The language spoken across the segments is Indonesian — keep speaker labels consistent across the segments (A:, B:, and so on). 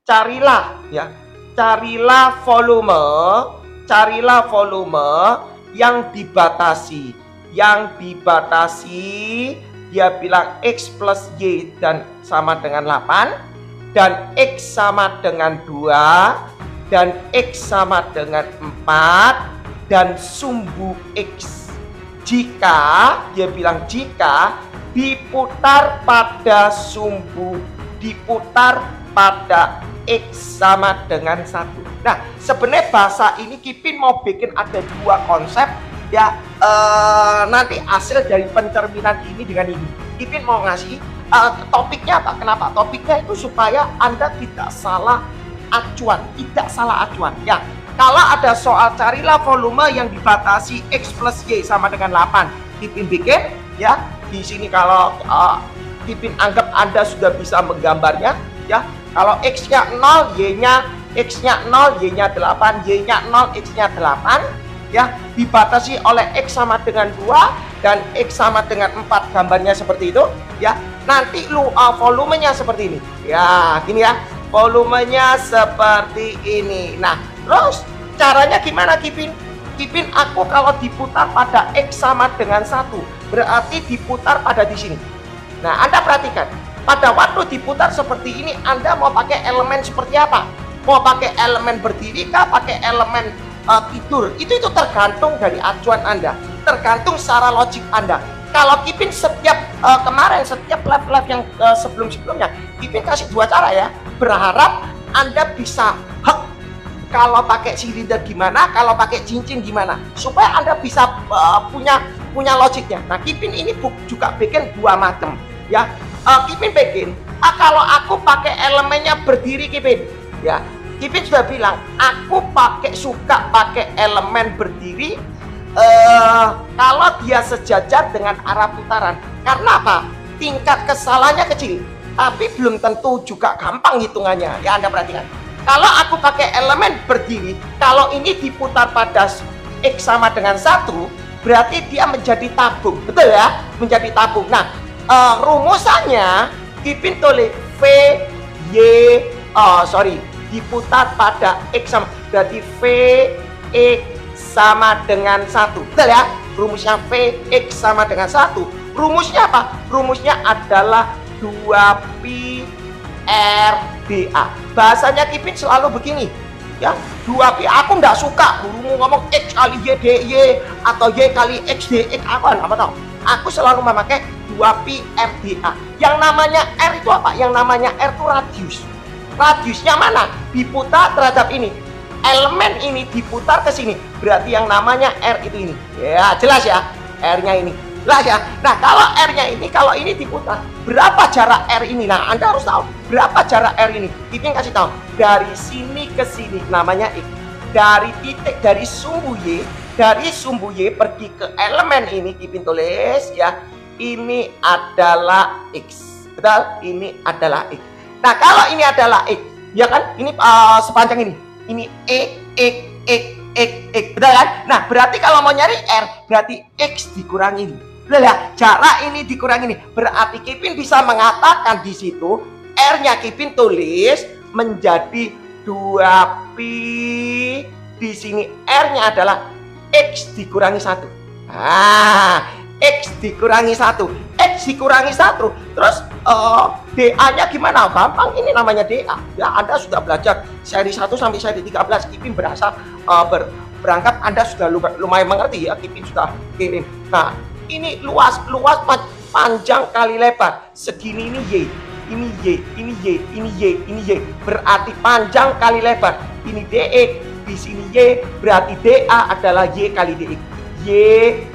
A: carilah ya, carilah volume yang dibatasi. Dia bilang X plus Y dan sama dengan 8, dan X sama dengan 2, dan X sama dengan 4, dan sumbu X jika diputar pada X sama dengan 1. Nah, sebenarnya bahasa ini Kipin mau bikin ada dua konsep ya, nanti hasil dari pencerminan ini dengan ini. Kipin mau ngasih topiknya apa? Kenapa? Topiknya itu supaya Anda tidak salah acuan ya. Kalau ada soal carilah volume yang dibatasi X plus Y sama dengan 8, Kipin bikin ya. Di sini kalau Kipin anggap Anda sudah bisa menggambarnya ya. Kalau X-nya 0, Y-nya 0, Y-nya 8, Y-nya 0, X-nya 8 ya, dibatasi oleh X sama dengan 2 dan X sama dengan 4, gambarnya seperti itu ya. Nanti volumenya seperti ini ya, gini ya, volumenya seperti ini. Nah, terus caranya gimana Kipin? Aku kalau diputar pada X sama dengan 1, berarti diputar pada di sini. Nah, Anda perhatikan, pada waktu diputar seperti ini, Anda mau pakai elemen seperti apa? Mau pakai elemen berdiri kah, pakai elemen tidur? Itu tergantung dari acuan Anda, tergantung secara logik Anda. Kalau Kipin setiap live yang sebelumnya, Kipin kasih dua cara ya. Berharap Anda bisa kalau pakai silinder gimana, kalau pakai cincin gimana, supaya Anda bisa punya logiknya. Nah, Kipin ini juga bikin dua macam ya. Kipin bikin kalau aku pakai elemennya berdiri, Kipin ya. Kipin sudah bilang aku suka pakai elemen berdiri kalau dia sejajar dengan arah putaran. Karena apa? Tingkat kesalahannya kecil, tapi belum tentu juga gampang hitungannya ya. Anda perhatikan, kalau aku pakai elemen berdiri, kalau ini diputar pada X sama dengan 1, berarti dia menjadi tabung, betul ya, menjadi tabung. Nah, rumusannya Kipin tulis diputar pada X sama, berarti Vx sama dengan 1, betul ya. Rumusnya Vx sama dengan 1. Rumusnya apa? Rumusnya adalah 2pi RdA. Bahasanya Kipin selalu begini ya, 2pi. Aku nggak suka gurumu ngomong X kali Y dy atau Y kali X dx, aku apa tahu. Aku selalu memakai 2pi RdA. Yang namanya R itu apa? Yang namanya R itu radius. Radiusnya mana? Diputar terhadap ini. Elemen ini diputar ke sini, berarti yang namanya R itu ini. Ya, jelas ya, R-nya ini. Jelas ya. Nah, kalau R-nya ini, kalau ini diputar, berapa jarak R ini? Nah, Anda harus tahu berapa jarak R ini. Kipin kasih tahu, dari sini ke sini namanya X. Dari titik, dari sumbu Y pergi ke elemen ini, Kipin tulis ya, ini adalah X. Betul? Ini adalah X. Nah, kalau ini adalah X, ya kan? Ini sepanjang ini. Ini X, betul kan? Nah, berarti kalau mau nyari R, berarti X dikurangi ini. Betul ya? Jarak ini dikurangi ini. Berarti Kipin bisa mengatakan di situ R-nya Kipin tulis menjadi 2pi. Di sini R-nya adalah X dikurangi 1. X dikurangi 1. X dikurangi 1. Terus DA-nya gimana? Gampang, ini namanya DA. Ya, Anda sudah belajar seri 1 sampai seri 13. Kipin berasa berangkat Anda sudah lumayan mengerti ya. Kipin sudah kirim. Nah, ini luas panjang kali lebar. Segini ini Y. Ini Y, ini Y, ini Y, ini Y. Berarti panjang kali lebar. Ini DX, di sini Y, berarti DA adalah Y kali DX. Y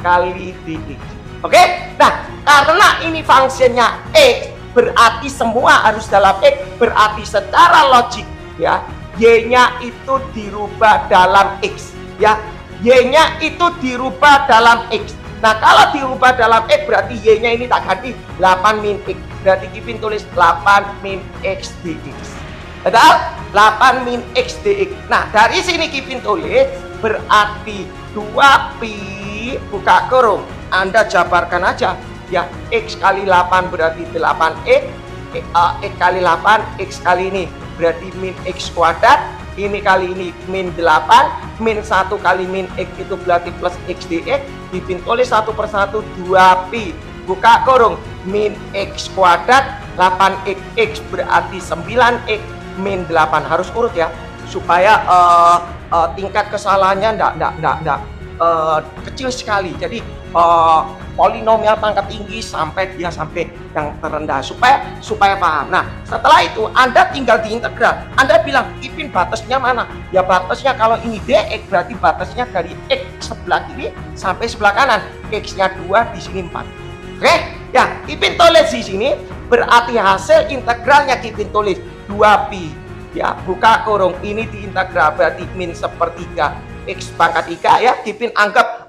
A: kali DX. Oke? Nah, karena ini fungsinya X, berarti semua harus dalam X. Berarti secara logik ya, Y-nya itu dirubah dalam X ya. Y-nya itu dirubah dalam X. Nah, kalau dirubah dalam X, berarti Y-nya ini tak ganti 8 min X. Berarti Kipin tulis 8 min X dx. Betul? 8 min X dx. Nah, dari sini Kipin tulis berarti 2pi buka kurung. Anda jabarkan aja ya, X kali 8 berarti 8X, X kali 8, X kali ini berarti min X kuadrat. Ini kali ini min 8, min 1 kali min X itu berarti plus X dx. Kipin tulis satu persatu 2pi, buka kurung, min X kuadrat 8xx berarti 9x min 8. Harus urut ya, supaya tingkat kesalahannya enggak kecil sekali. Jadi polinomial pangkat tinggi sampai yang terendah, supaya paham. Nah, setelah itu Anda tinggal diintegral. Anda bilang, Ipin batasnya mana? Ya batasnya kalau ini dx berarti batasnya dari x sebelah kiri sampai sebelah kanan. X-nya 2, di sini 4. Oke? Ya, Ipin tulis di sini berarti hasil integralnya Ipin tulis 2pi. Ya, buka kurung, ini diintegral berarti min 1/3 X pangkat 3 ya. Kipin anggap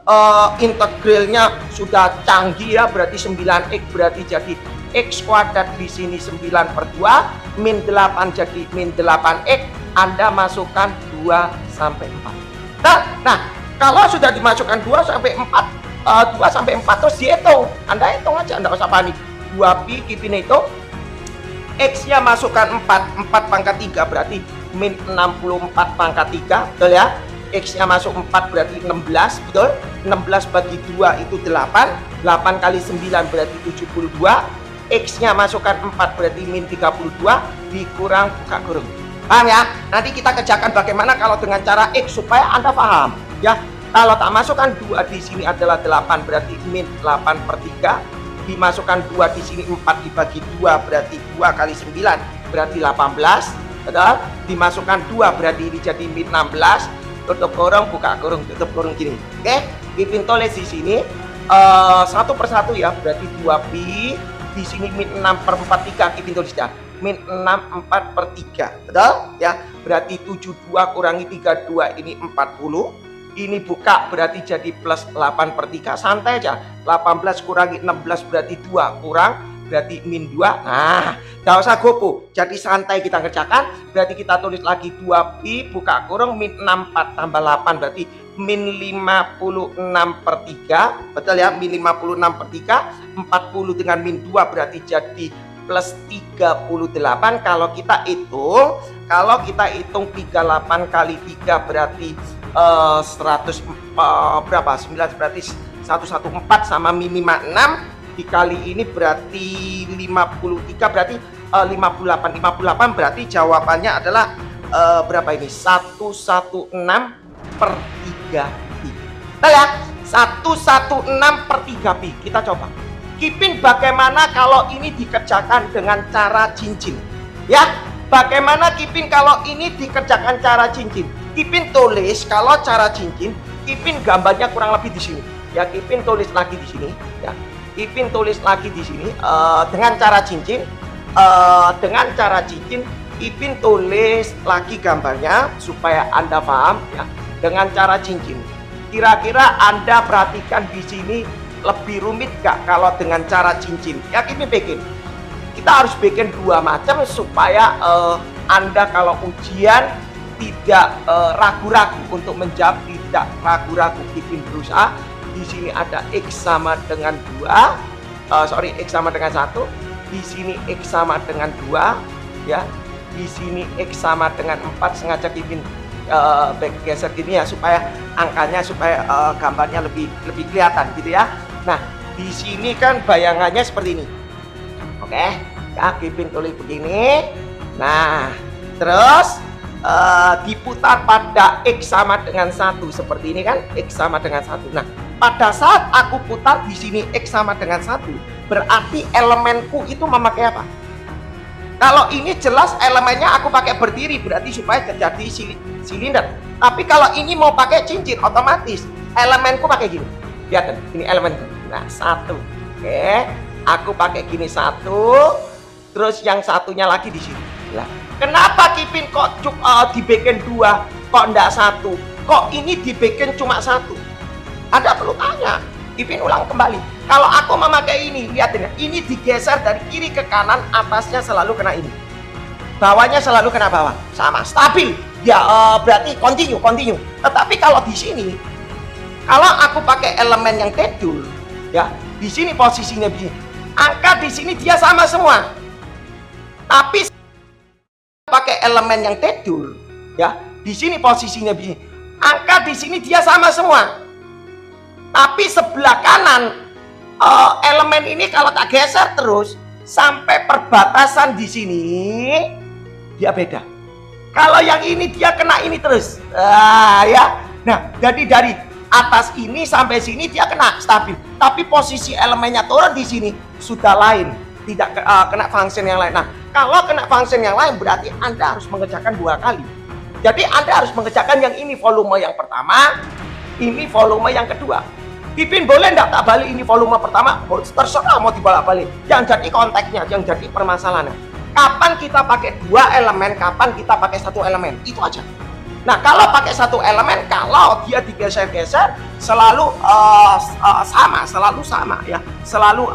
A: integralnya sudah canggih ya, berarti 9x berarti jadi X kuadrat di sini 9/2, min 8 jadi min 8x. Anda masukkan 2 sampai 4. Nah, kalau sudah dimasukkan 2 sampai 4 terus dihitung. Anda hitung aja, Anda usah panik. 2pi Kipin hitung, X-nya masukkan 4 pangkat 3 berarti min 64 pangkat 3, betul ya? X-nya masuk 4 berarti 16, betul? 16 bagi 2 itu 8, 8 kali 9 berarti 72, X-nya masukkan 4 berarti min 32, dikurang buka kurung. Paham ya? Nanti kita kerjakan bagaimana kalau dengan cara X supaya Anda paham ya. Kalau tak masukkan 2 di sini adalah 8 berarti min 8/3, dimasukkan 2 di sini 4 dibagi 2 berarti 2 kali 9 berarti 18, betul? Dimasukkan 2 berarti ini jadi min 16, tutup kurung, buka kurung, tutup kurung gini. Oke, Kipin tulis di sini satu persatu ya, berarti 2pi di sini min 6/43. Kipin tulis ya, min 64/3, betul ya? Berarti 72 kurangi 32 ini 40. Ini buka berarti jadi plus 8/3, santai aja. 18 kurangi 16 berarti 2, kurang berarti min 2. Nah, gak usah gopo, jadi santai kita kerjakan. Berarti kita tulis lagi 2pi buka kurung min 64 tambah 8 berarti min 56/3, betul ya? Min 56/3, 40 dengan min 2 berarti jadi plus 38. Kalau kita hitung 38 kali 3 berarti 100 berapa? 9 berarti 114 sama min 56 dikali ini berarti 53 berarti 58 berarti jawabannya adalah berapa ini? 116/3pi. Nah ya, 116/3pi. Kita coba. Kipin bagaimana kalau ini dikerjakan dengan cara cincin? Ya, bagaimana Kipin kalau ini dikerjakan cara cincin? Kipin tulis kalau cara cincin, Kipin gambarnya kurang lebih di sini. Ya, Kipin tulis lagi di sini. Ya, Kipin tulis lagi di sini dengan cara cincin. Kipin tulis lagi gambarnya supaya Anda paham ya. Dengan cara cincin. Kira-kira Anda perhatikan di sini lebih rumit gak kalau dengan cara cincin? Ya, Kipin bikin. Kita harus bikin 2 macam supaya Anda kalau ujian tidak ragu-ragu untuk menjawab, tidak ragu-ragu. Kipin berusaha. Di sini ada X sama dengan 2, X sama dengan 1, di sini X sama dengan 2 ya, di sini X sama dengan 4. Sengaja Kipin geser gini ya supaya angkanya, supaya gambarnya lebih kelihatan gitu ya. Nah, di sini kan bayangannya seperti ini. Oke, ya Kipin tulis begini. Nah, terus diputar pada X sama dengan 1 seperti ini kan, X sama dengan 1. Nah, pada saat aku putar di sini X sama dengan 1, berarti elemenku itu memakai apa? Kalau ini jelas elemennya aku pakai berdiri, berarti supaya terjadi silinder. Tapi kalau ini mau pakai cincin, otomatis elemenku pakai gini. Lihat, ini elemenku. Nah, 1. Oke, aku pakai gini 1, terus yang satunya lagi di sini. Nah, kenapa Kipin kok dibikin 2, kok enggak 1? Kok ini dibikin cuma 1? Anda perlu tanya. Kipin ulang kembali. Kalau aku memakai ini, lihat ini digeser dari kiri ke kanan, atasnya selalu kena ini, bawahnya selalu kena bawah, sama stabil. Ya berarti continue. Tetapi kalau di sini, kalau aku pakai elemen yang tedul, ya di sini posisinya begini, angka di sini dia sama semua, tapi pakai elemen yang tedur, ya, di sini posisinya begini. Angka di sini dia sama semua. Tapi sebelah kanan elemen ini kalau tak geser terus sampai perbatasan di sini dia beda. Kalau yang ini dia kena ini terus. Ya. Nah, jadi dari atas ini sampai sini dia kena stabil. Tapi posisi elemennya turun di sini sudah lain, tidak kena function yang lain. Nah, kalau kena function yang lain berarti Anda harus mengerjakan 2 kali. Jadi Anda harus mengerjakan yang ini volume yang pertama, ini volume yang kedua. Pipin boleh enggak tak balik ini volume pertama? Terserah mau dibolak-balik. Yang jadi konteksnya, yang jadi permasalahannya. Kapan kita pakai 2 elemen, kapan kita pakai 1 elemen, itu aja. Nah, kalau pakai 1 elemen, kalau dia digeser-geser selalu selalu sama ya, selalu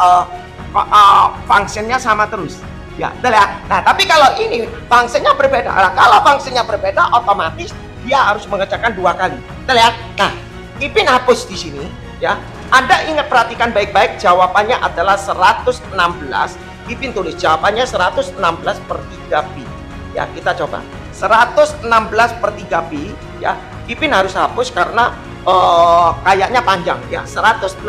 A: fungsinya sama terus. Ya, betul ya. Nah, tapi kalau ini fungsinya berbeda. Nah, kalau fungsinya berbeda, otomatis dia harus mengerjakan 2 kali. Betul ya. Nah, Ipin hapus di sini ya. Anda ingat, perhatikan baik-baik, jawabannya adalah 116. Ipin tulis jawabannya 116 per 3 pi. Ya, kita coba. 116 per 3 pi ya. Ipin harus hapus karena kayaknya panjang ya. 116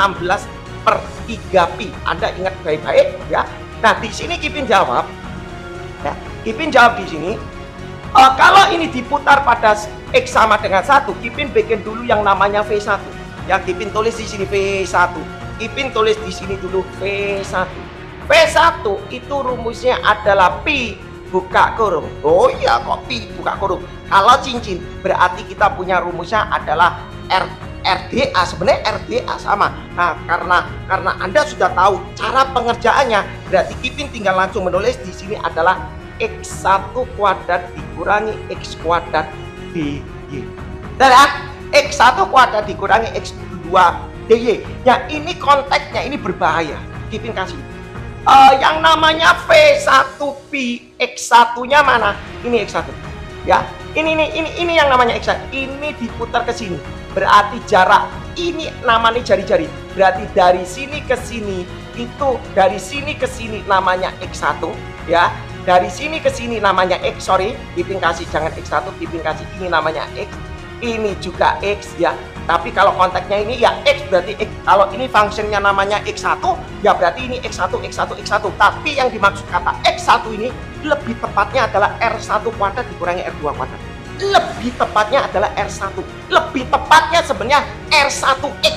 A: per 3 pi. Anda ingat baik-baik ya. Nah, di sini Ipin jawab ya. Ipin jawab di sini kalau ini diputar pada X sama dengan 1, Ipin bikin dulu yang namanya V1 ya. Ipin tulis di sini V1. Ipin tulis di sini dulu V1. V1 itu rumusnya adalah pi buka kurung. Oh iya, kok pi buka kurung? Kalau cincin berarti kita punya rumusnya adalah RDA. Sebenarnya RDA sama. Nah, karena Anda sudah tahu cara pengerjaannya, berarti Ipin tinggal langsung menulis di sini adalah X1 kuadrat dikurangi X kuadrat DY. Dan X1 kuadrat dikurangi X2 DY. Ya, ini konteksnya ini berbahaya. Ipin kasih yang namanya V1 pi, X1-nya mana? Ini X1. Ya. Ini yang namanya X1. Ini diputar ke sini. Berarti jarak ini namanya jari-jari. Berarti dari sini ke sini itu, dari sini ke sini namanya X1 ya. Dari sini ke sini namanya X. Sorry, Ipin kasih jangan X1, Ipin kasih ini namanya X. Ini juga X ya. Tapi kalau konteksnya ini ya X, berarti X. Kalau ini fungsinya namanya X1 ya berarti ini X1, X1, X1. Tapi yang dimaksud kata X1 ini lebih tepatnya adalah R1 kuadrat dikurangi R2 kuadrat. Lebih tepatnya adalah R1. Lebih tepatnya sebenarnya R1X.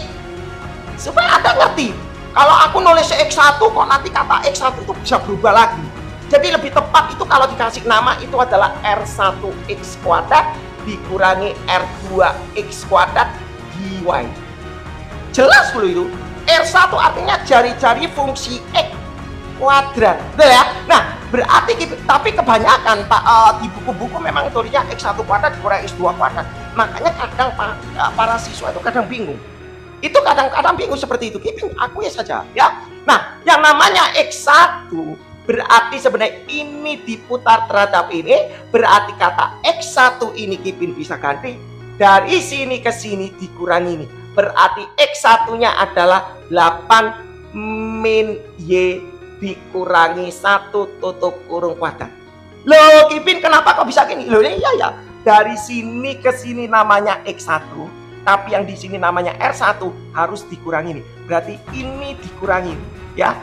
A: Supaya Anda ngerti, kalau aku nulis X1 kok nanti kata X1 itu bisa berubah lagi. Jadi lebih tepat itu kalau dikasih nama itu adalah R1X kuadrat dikurangi R2X kuadrat DY. Jelas dulu itu. R1 artinya jari-jari fungsi X kuadrat. Betul ya? Nah, berarti tapi kebanyakan di buku-buku memang tulisnya X1 kuadrat dikurangi X2 kuadrat. Makanya kadang para siswa itu kadang bingung. Itu kadang-kadang bingung seperti itu. Aku ya saja ya. Nah, yang namanya X1 berarti sebenarnya ini diputar terhadap ini, berarti kata X1 ini Ipin bisa ganti dari sini ke sini dikurangi ini. Berarti X1-nya adalah 8 min Y dikurangi 1 tutup kurung kuadrat. Loh, Ipin kenapa kok bisa gini? Loh, iya ya. Dari sini ke sini namanya X1, tapi yang di sini namanya R1 harus dikurangi ini. Berarti ini dikurangi ya.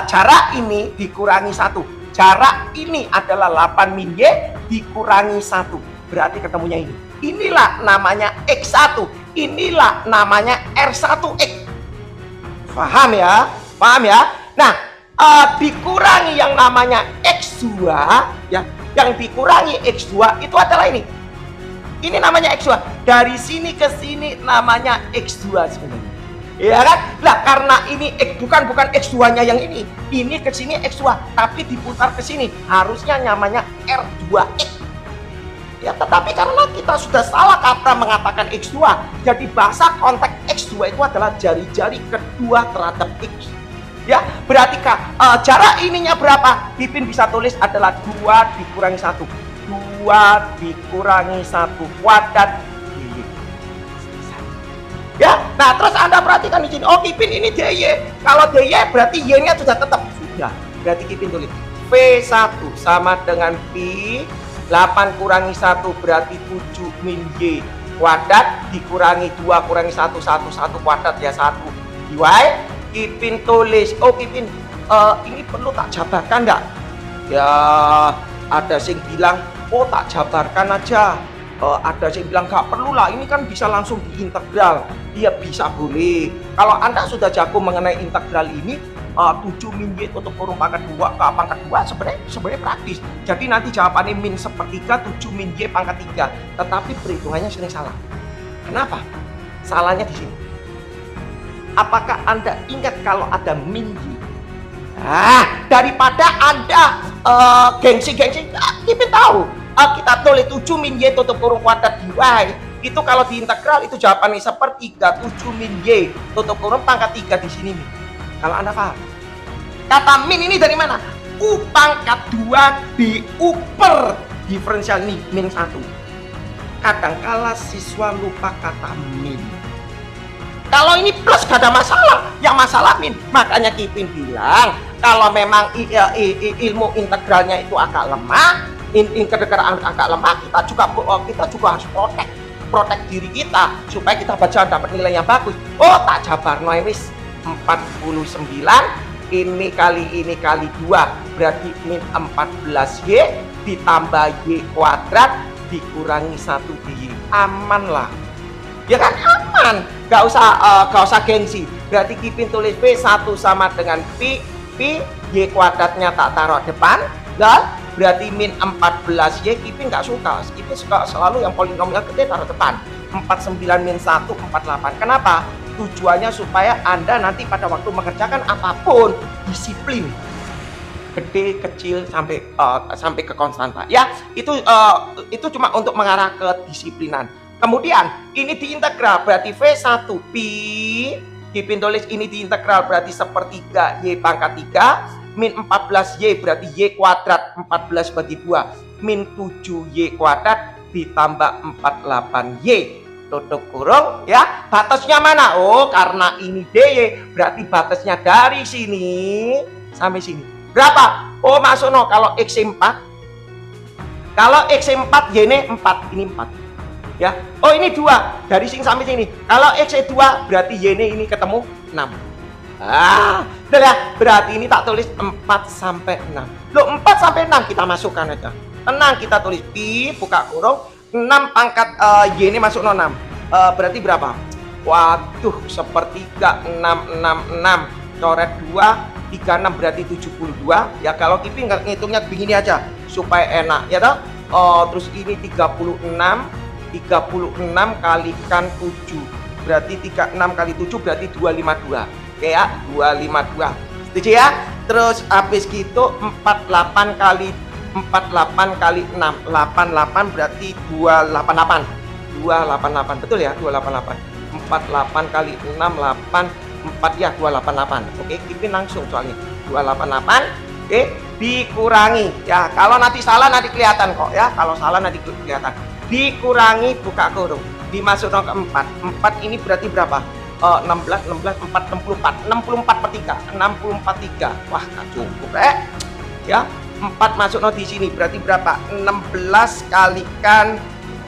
A: Jarak ini dikurangi 1. Jarak ini adalah 8 min Y dikurangi 1. Berarti ketemunya ini. Inilah namanya X1. Inilah namanya R1X. Paham ya? Paham ya? Nah, dikurangi yang namanya X2 ya. Yang dikurangi X2 itu adalah ini. Ini namanya X2. Dari sini ke sini namanya X2 sebenarnya. Ya kan? Lah karena ini bukan X2-nya yang ini ke sini X2, tapi diputar ke sini, harusnya namanya R2X. Ya, tetapi karena kita sudah salah kata mengatakan X2, jadi bahasa konteks X2 itu adalah jari-jari kedua terhadap X. Ya, berarti jarak ininya berapa? Ipin bisa tulis adalah 2 dikurangi 1. 2 dikurangi 1 kuadrat. Ya, nah terus Anda perhatikan di sini. Oh, Ipin ini DY. Kalau DY berarti Y-nya sudah tetap. Sudah. Berarti Ipin tulis V1 sama dengan Pi 8 kurangi 1 berarti 7 min Y kuadrat dikurangi 2 kurangi 1 1 kuadrat ya 1 Y. Kipin tulis, oh Kipin ini perlu tak jabarkan enggak? Ya ada yang bilang oh tak jabarkan aja, ada yang bilang nggak perlu lah, ini kan bisa langsung diintegral. Dia bisa, boleh. Kalau Anda sudah jago mengenai integral ini, 7 min Y tutup kurung pangkat 2 ke pangkat 2 sebenarnya praktis. Jadi nanti jawabannya min sepertiga 7 min Y pangkat 3, tetapi perhitungannya sering salah. Kenapa? Salahnya di sini. Apakah Anda ingat kalau ada min Y? Daripada Anda gengsi-gengsi, kita tahu kita tulis 7 min Y tutup kurung kuadrat dy itu kalau diintegral itu jawabannya sepertiga 7 min Y tutup kurung pangkat 3 di sini nih. Kalau Anda paham, kata min ini dari mana? U pangkat 2 DU per diferensial ini min 1. Kadangkala siswa lupa kata min. Kalau ini plus gak ada masalah, yang masalah min. Makanya Kipin bilang kalau memang ilmu integralnya itu agak lemah, integral agak lemah, kita juga harus protect diri kita supaya kita baca dapat nilai yang bagus. Oh tak jabarno wis 49 ini kali 2 berarti min 14 Y ditambah Y kuadrat dikurangi 1 dy. Aman lah ya kan, aman, gak usah gengsi. Berarti Kipin tulis V1 sama dengan Pi Y kuadratnya tak taruh depan, dan berarti min 14 Y. Kipin gak suka, Kipin suka selalu yang polinomial gede taruh depan. 49 min 1 48. Kenapa? Tujuannya supaya Anda nanti pada waktu mengerjakan apapun disiplin, gede kecil sampai ke konstanta ya. Itu cuma untuk mengarah ke disiplinan. Kemudian ini diintegral berarti V1 Pi, Kipin tulis ini diintegral berarti sepertiga Y pangkat 3, min 14 Y berarti Y kuadrat 14 bagi 2 min 7 Y kuadrat ditambah 48 Y tutup kurung ya. Batasnya mana? Oh karena ini DY berarti batasnya dari sini sampai sini berapa? Oh masuk no, kalau X 4, kalau X 4 Y ini 4, ini 4 ya. Oh ini 2 dari sini sampai sini. Kalau X 2 berarti Y ini ketemu 6. Udah ya, berarti ini tak tulis 4 sampai 6. Loh 4 sampai 6 kita masukkan aja. Tenang, kita tulis Pi buka kurung 6 pangkat Y ini masuk 6. Berarti berapa? Waduh, sepertiga 6 coret 2 36 berarti 72 ya. Kalau Kipin ngitungnya begini aja supaya enak ya toh. Terus ini 36 kalikan 7 berarti 36 kali 7 berarti 252. Oke ya, 252. Setuju ya? Terus habis gitu 48 kali 6 88 berarti 288. Betul ya? 288. 48 kali 6 8 4 ya 288. Oke, Kipin langsung soalnya 288. Oke, dikurangi ya. Kalau nanti salah nanti kelihatan kok ya. Kalau salah nanti kelihatan. Dikurangi buka kurung dimasukkan ke 4 ini berarti berapa? 16 4 64 per 3 3. Wah gak cukup ya. 4 masuk di sini berarti berapa? 16 kalikan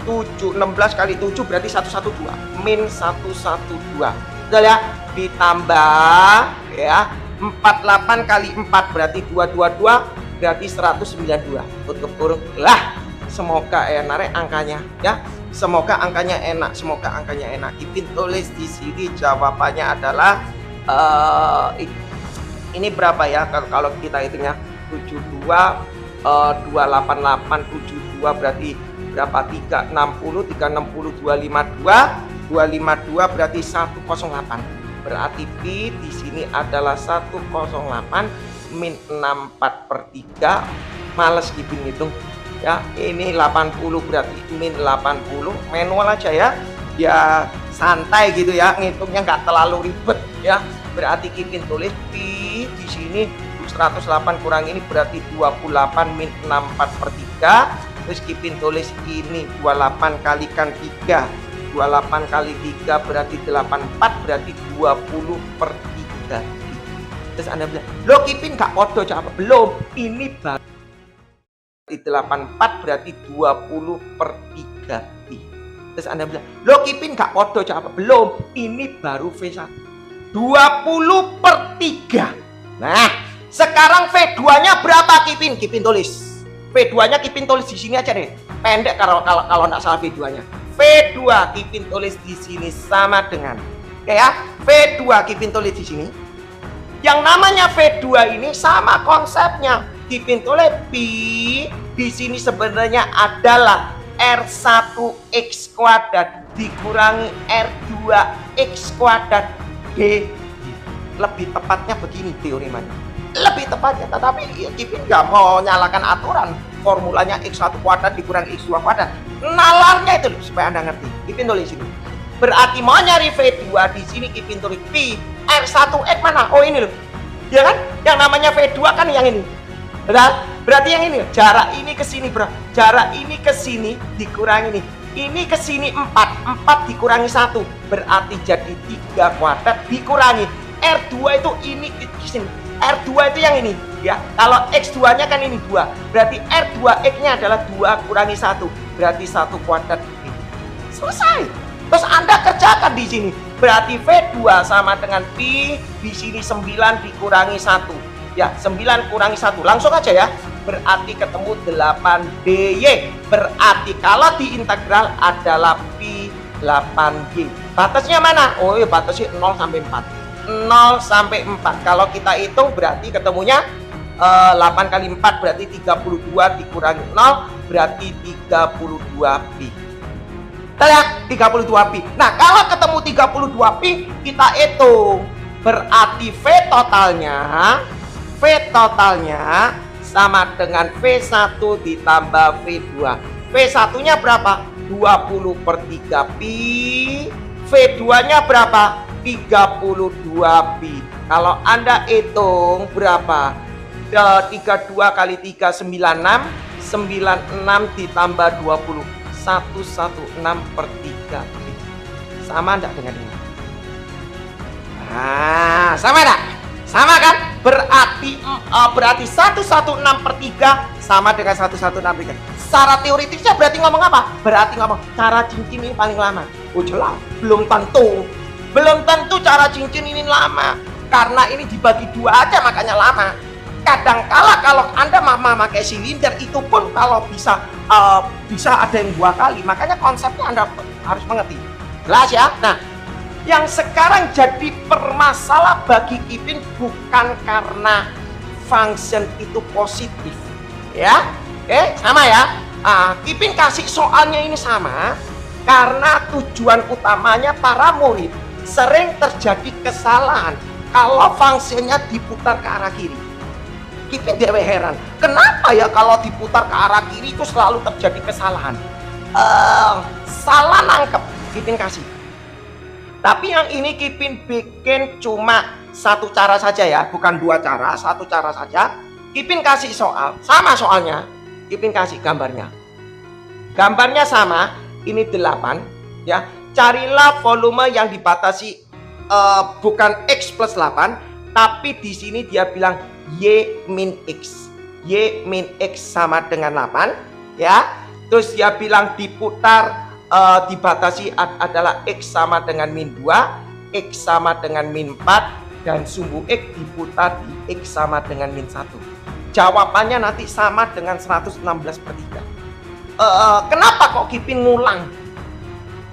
A: 7 kali 7 berarti 112 min 112 betul ya. Ditambah ya 48 kali 4 berarti 222 berarti 192 tutup kurung lah. Semoga enak angkanya ya. Semoga angkanya enak. Kipin tulis di sini jawabannya adalah ini berapa ya kalau kita hitungnya 72 288 72 berarti berapa? 360 252 berarti 108. Berarti Pi di sini adalah 108 min 64 per 3. Males Kipin hitung ya. Ini 80 berarti min 80 manual aja ya. Ya santai gitu ya, ngitungnya nggak terlalu ribet ya. Berarti Kipin tulis Pi di sini 108 kurang ini berarti 28 min 64 per 3. Terus Kipin tulis ini 28 kalikan 3. 28 kali 3 berarti 84 berarti 20 per 3. Terus Anda bilang, lo Kipin gak podo apa? Belum, ini baru 84 berarti 20 per 3 pi. Terus Anda bilang, lo Kipin gak podo apa? Belum, ini baru V1 20 per 3. Nah, sekarang V2 nya berapa Kipin? Kipin tulis V2 nya, Kipin tulis di sini aja deh, pendek kalau nggak salah V2 nya. V2 Kipin tulis di sini sama dengan, oke ya, V2 Kipin tulis di sini. Yang namanya V2 ini sama konsepnya. Kipin tulis pi di sini sebenarnya adalah R1X kuadrat dikurangi R2X kuadrat D. Lebih tepatnya begini teoremanya. Lebih tepatnya, tetapi Kipin nggak mau nyalakan aturan. Formulanya X1 kuadrat dikurangi X2 kuadrat. Nalarnya itu loh, supaya Anda ngerti. Kipin tulis ini. Berarti mau nyari V2 di sini Kipin tulis pi R1X mana? Oh ini loh. Ya kan? Yang namanya V2 kan yang ini. Berarti yang ini jarak ini ke sini, bro. Jarak ini ke sini dikurangi nih. Ini ke sini 4 dikurangi 1 berarti jadi 3 kuadrat dikurangi R2 itu ini ke sini. R2 itu yang ini ya. Kalau X2 nya kan ini 2. Berarti R2X nya adalah 2 kurangi 1 berarti 1 kuadrat. Selesai. Terus Anda kerjakan di sini. Berarti V2 sama dengan pi di sini 9 dikurangi 1. Ya, 9 kurangi 1. Langsung aja ya. Berarti ketemu 8DY. Berarti kalau diintegral adalah pi 8Y. Batasnya mana? Oh iya, batasnya 0 sampai 4. 0 sampai 4. Kalau kita hitung berarti ketemunya 8 kali 4 berarti 32 dikurangi 0 berarti 32 pi. Ya, 32 pi. Nah, kalau ketemu 32 pi, kita hitung. Berarti V totalnya sama dengan V1 ditambah V2. V1 nya berapa? 20 per 3 pi. V2 nya berapa? 32 pi. Kalau Anda hitung berapa? 32 kali 3 96. 96 ditambah 20 116 per 3 pi. Sama enggak dengan ini? Nah, sama enggak? Sama kan? Berarti 116 per 3 sama dengan 116 per 3. Secara teoritisnya berarti ngomong apa? Berarti ngomong cara cincin ini paling lama. Oh jelas, belum tentu. Belum tentu cara cincin ini lama. Karena ini dibagi 2 aja makanya lama. Kadangkala kalau Anda pakai silinder itu pun kalau bisa ada yang 2 kali. Makanya konsepnya Anda harus mengerti. Jelas ya? Nah, yang sekarang jadi permasalah bagi Kipin bukan karena function itu positif. Ya? Oke, sama ya? Kipin kasih soalnya ini sama karena tujuan utamanya para murid sering terjadi kesalahan kalau fungsinya diputar ke arah kiri. Kipin dewe heran, kenapa ya kalau diputar ke arah kiri itu selalu terjadi kesalahan? Salah nangkep, Kipin kasih. Tapi yang ini Kipin bikin cuma 1 cara saja ya, bukan 2 cara, 1 cara saja. Kipin kasih soal, sama soalnya. Kipin kasih gambarnya. Gambarnya sama, ini 8 ya. Carilah volume yang dibatasi bukan X plus 8, tapi di sini dia bilang Y min X. Y min X sama dengan 8 ya. Terus dia bilang diputar dibatasi adalah X sama dengan min 2, X sama dengan min 4 dan sumbu X diputar di X sama dengan min 1. Jawabannya nanti sama dengan 116 per 3. Kenapa kok Kipin ngulang?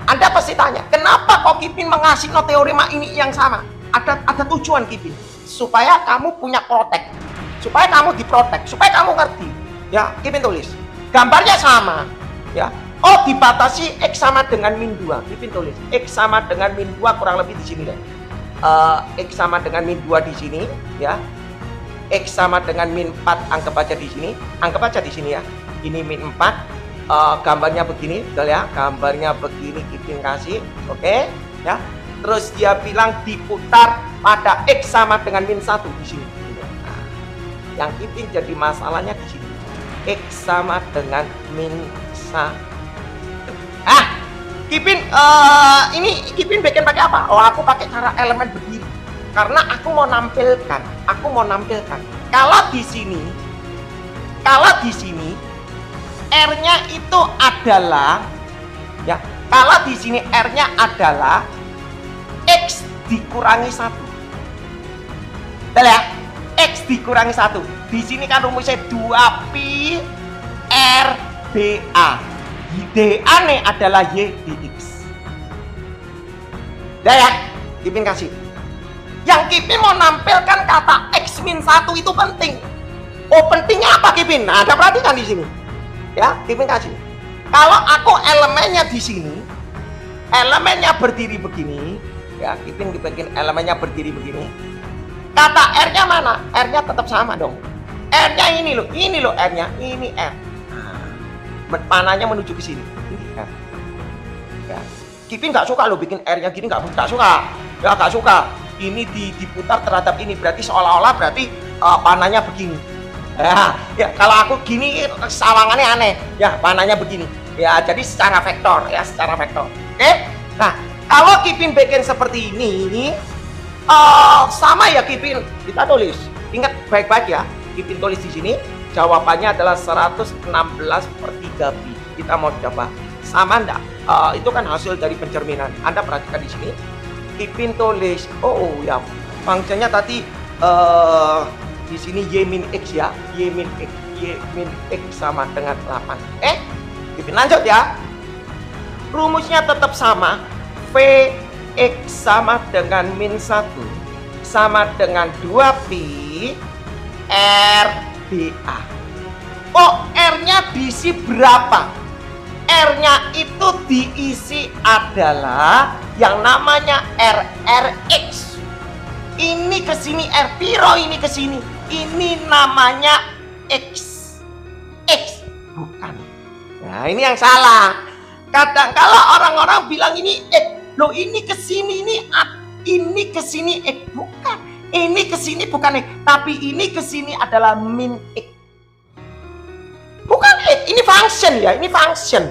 A: Anda pasti tanya, kenapa kok Kipin mengasih teorema ini yang sama? Ada tujuan Kipin supaya kamu punya protek, supaya kamu diprotek, supaya kamu ngerti. Ya, Kipin tulis. Gambarnya sama, ya. Oh, dibatasi X sama dengan min 2. Kipin tulis X sama dengan min 2 kurang lebih di sini deh. X sama dengan min 2 di sini, ya. X sama dengan min 4 anggap aja di sini. Anggap aja di sini ya. Ini min 4. Gambarnya begini, betul ya. Gambarnya begini Kipin kasih. Oke, ya. Terus dia bilang diputar pada X sama dengan min 1 di sini. Nah, yang Kipin jadi masalahnya di sini. X sama dengan min 1. Kipin ini Kipin bikin pakai apa? Oh, aku pakai cara elemen berdiri. Karena aku mau nampilkan, kalau di sini R-nya itu adalah ya, kalau di sini R-nya adalah X dikurangi 1. Betul ya? X dikurangi 1. Di sini kan rumusnya 2pi R dA. dA nih adalah Y dx. Udah ya? Kipin kasih. Yang Kipin mau nampilkan kata X min 1 itu penting. Oh, pentingnya apa Kipin? Nah, ada perhatikan di sini. Ya, Kipin kasih. Kalau aku elemennya di sini, elemennya berdiri begini, ya, Kipin bikin elemennya berdiri begini. Kata R-nya mana? R-nya tetap sama dong. R-nya ini loh R-nya, ini R. Nah, panahnya menuju ke sini. Ini R. Ya. Kipin nggak suka loh bikin R-nya gini, nggak suka. Ya, nggak suka. Ini diputar terhadap ini, berarti seolah-olah berarti panahnya begini. Ya, kalau aku gini sawangannya aneh. Ya, panahnya begini. Ya, jadi secara vektor ya, secara vektor. Oke? Nah, kalau Kipin bikin seperti ini, sama ya Kipin, kita tulis. Ingat baik-baik ya, Kipin tulis di sini. Jawabannya adalah 116/3pi. Kita mau coba sama enggak? Itu kan hasil dari pencerminan. Anda perhatikan di sini. Kipin tulis, oh ya, fungsinya tadi di sini y min x ya, y min x sama dengan 8. Kipin lanjut ya. Rumusnya tetap sama. Vx sama dengan min 1 sama dengan 2pi R dA. Oh, R-nya diisi berapa? R-nya itu diisi adalah yang namanya RRX. Ini ke sini R piro, ini ke sini. Ini namanya X. X bukan. Nah, ini yang salah. Kadang kala orang-orang bilang ini X. Loh, ini ke sini, ini ke sini X bukan. Ini ke sini bukan X, tapi ini ke sini adalah min X. Bukan X, ini function ya, ini function.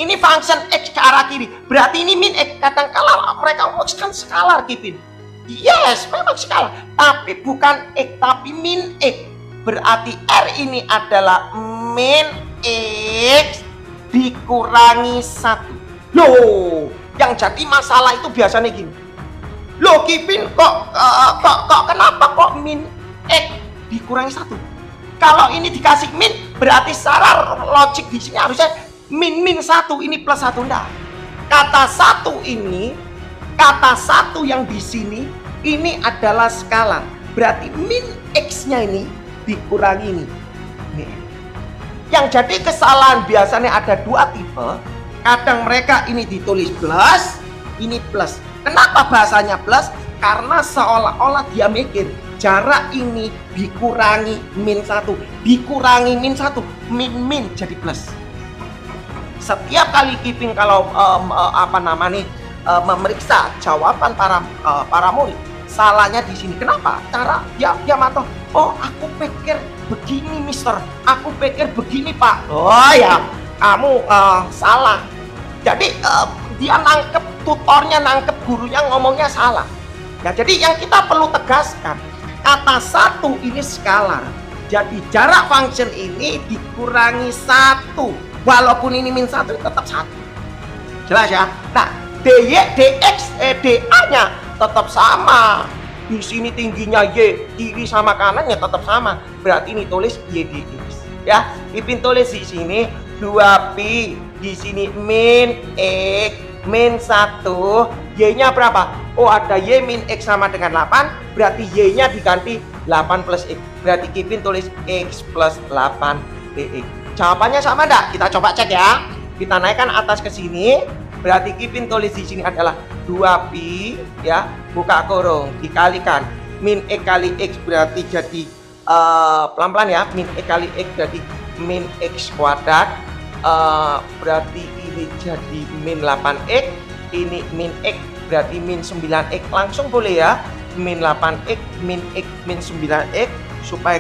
A: Ini function X ke arah kiri. Berarti ini min X. Kadang-kala mereka ngomongkan skalar, Kipin. Yes, memang skalar. Tapi bukan X, tapi min X. Berarti R ini adalah min X dikurangi 1. Loh, yang jadi masalah itu biasanya gini. Loh, Kipin kok kenapa kok min X dikurangi 1? Kalau ini dikasih min, berarti secara logik di sini harusnya min 1, ini plus 1. Enggak. Kata 1 yang di sini ini adalah skalar. Berarti min X-nya ini dikurangi ini. Yang jadi kesalahan biasanya ada 2 tipe. Kadang mereka ini ditulis plus, ini plus. Kenapa bahasanya plus? Karena seolah-olah dia mikir jarak ini dikurangi min 1, dikurangi min 1, min jadi plus. Setiap kali Kipin kalau memeriksa jawaban para murid, salahnya di sini. Kenapa? Cara dia matoh. Oh, aku pikir begini, Mister. Aku pikir begini, Pak. Oh ya, kamu salah. Jadi dia nangkep, tutornya nangkep, gurunya ngomongnya salah. Ya, jadi yang kita perlu tegaskan, kata 1 ini skalar. Jadi jarak function ini dikurangi 1. Walaupun ini min 1 tetap 1. Jelas ya? Nah, dA-nya tetap sama. Di sini tingginya Y, kiri sama kanannya tetap sama. Berarti ini tulis Y dx. Ya, Kipin tulis di sini 2pi, di sini min X, min 1, Y-nya berapa? Oh, ada Y min X sama dengan 8, berarti Y-nya diganti 8 plus X. Berarti Kipin tulis X plus 8 dx. Jawabannya sama enggak? Kita coba cek ya. Kita naikkan atas ke sini. Berarti Kipin tulis di sini adalah 2pi ya, buka kurung, dikalikan min X kali X berarti jadi pelan-pelan ya, min X kali X berarti min X kuadrat, berarti ini jadi min 8X, ini min X berarti min 9X, langsung boleh ya, min 8X, min X, min 9X, supaya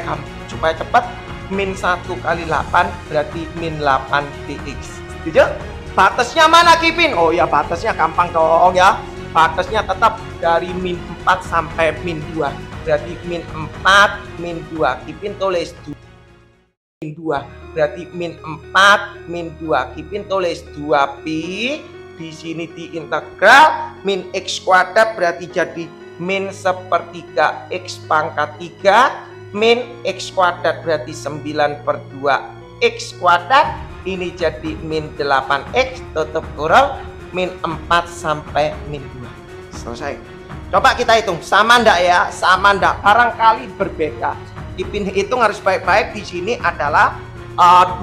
A: cepat, min 1 kali 8 berarti min 8 dx. Setuju? Batasnya mana Kipin? Oh ya, batasnya gampang dong ya. batasnya tetap dari min 4 sampai min 2. Berarti min 4, min 2. Kipin tulis min 2. Berarti min 4, min 2. Kipin tulis 2pi. Di sini diintegral min x kuadrat berarti jadi min 1/3 x pangkat 3 min x kuadrat berarti 9/2 x kuadrat. Ini jadi min 8x tutup kurung min 4 sampai min 2. Selesai. Coba kita hitung sama ndak ya? Sama ndak? Barangkali berbeda. Kipin hitung harus baik-baik. Di sini adalah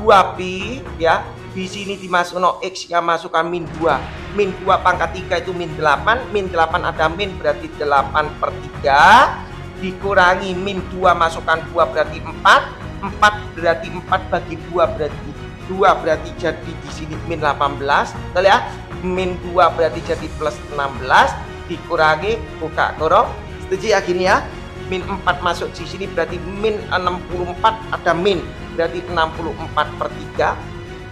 A: 2pi ya. Di sini dimasukkan x yang masukkan min 2. Min 2 pangkat 3 itu min 8. Min 8 ada min berarti 8/3. Dikurangi min 2 masukkan 2 berarti 4. 4 berarti 4 bagi 2 berarti 2 berarti jadi di sini min 18. Betul ya? Min 2 berarti jadi plus 16. Dikurangi buka kurung. Setuju ya gini ya? Min 4 masuk di sini berarti min 64 ada min berarti 64/3.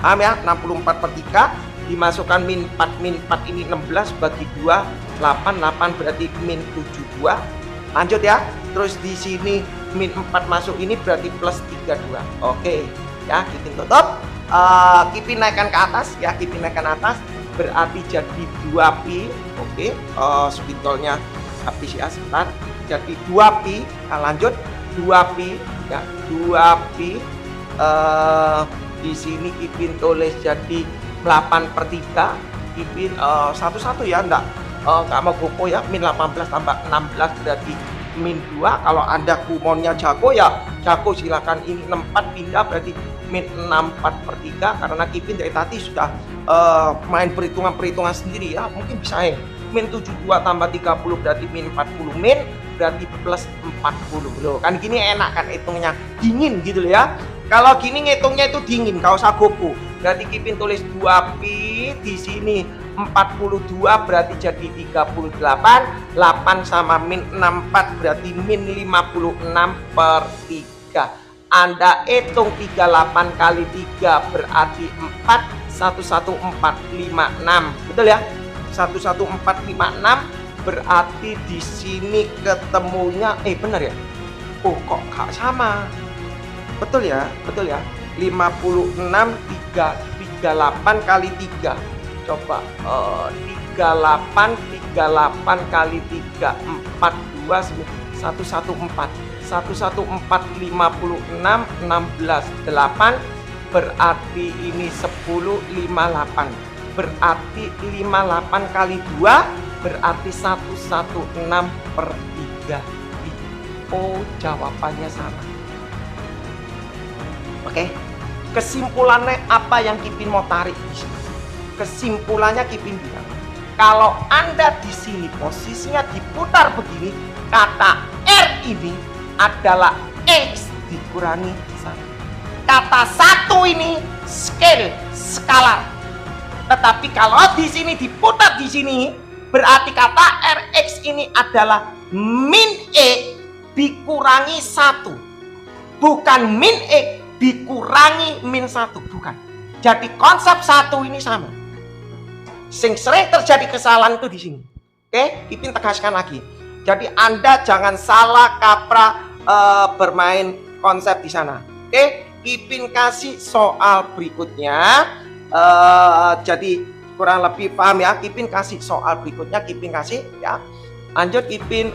A: Paham ya? 64/3 dimasukkan min 4 ini 16 bagi 2 8 berarti min 72. Lanjut ya. Terus di sini min 4 masuk ini berarti plus 32. Oke ya, Kipin tutup. Kipin naikkan ke atas ya, Kipin naikkan atas berarti jadi 2pi. Oke, spidolnya habis ya, sebentar. Jadi 2pi. Nah, lanjut 2pi ya, 2pi. Di sini Kipin tulis jadi 8/3. Kipin satu-satu ya, enggak mau gopo ya. Min 18 tambah 16 berarti min 2. Kalau Anda kumonnya jago ya jago, silakan. Ini 64 pindah berarti min 64/3. Karena Kipin dari tadi sudah main perhitungan sendiri ya, mungkin bisa ya. Min 72 tambah 30 berarti min 40, min berarti plus 40 loh. Kan gini enak kan hitungnya, dingin gitu loh ya. Kalau gini ngitungnya itu dingin, kau usah gopo. Berarti Kipin tulis 2pi. Di sini 42 berarti jadi 38. 8 sama min 64 berarti min 56/3. Anda hitung 38 kali 3 berarti 4. 11456. Betul ya? 11456 berarti di sini ketemunya benar ya? Oh kok gak sama? Betul ya? Betul ya? 56 38 kali 3. Coba 38 kali 3 42 114 114 56 16 8 berarti ini 10 58. Berarti 58 kali 2 berarti 116/3. Oh, jawabannya sama. Oke. Kesimpulannya apa yang Kipin mau tarik di sini? Kesimpulannya Kipin bilang, kalau Anda di sini posisinya diputar begini, kata R ini adalah X dikurangi 1. Kata 1 ini scale, skalar. Tetapi kalau di sini diputar di sini, berarti kata Rx ini adalah min E dikurangi 1. Bukan min E dikurangi min 1, bukan. Jadi konsep 1 ini sama. Sing sering terjadi kesalahan itu di sini. Oke, Kipin tegaskan lagi. Jadi Anda jangan salah kaprah bermain konsep di sana. Oke, Kipin kasih soal berikutnya. Jadi kurang lebih paham ya. Kipin kasih soal berikutnya, Kipin kasih ya. Lanjut Kipin,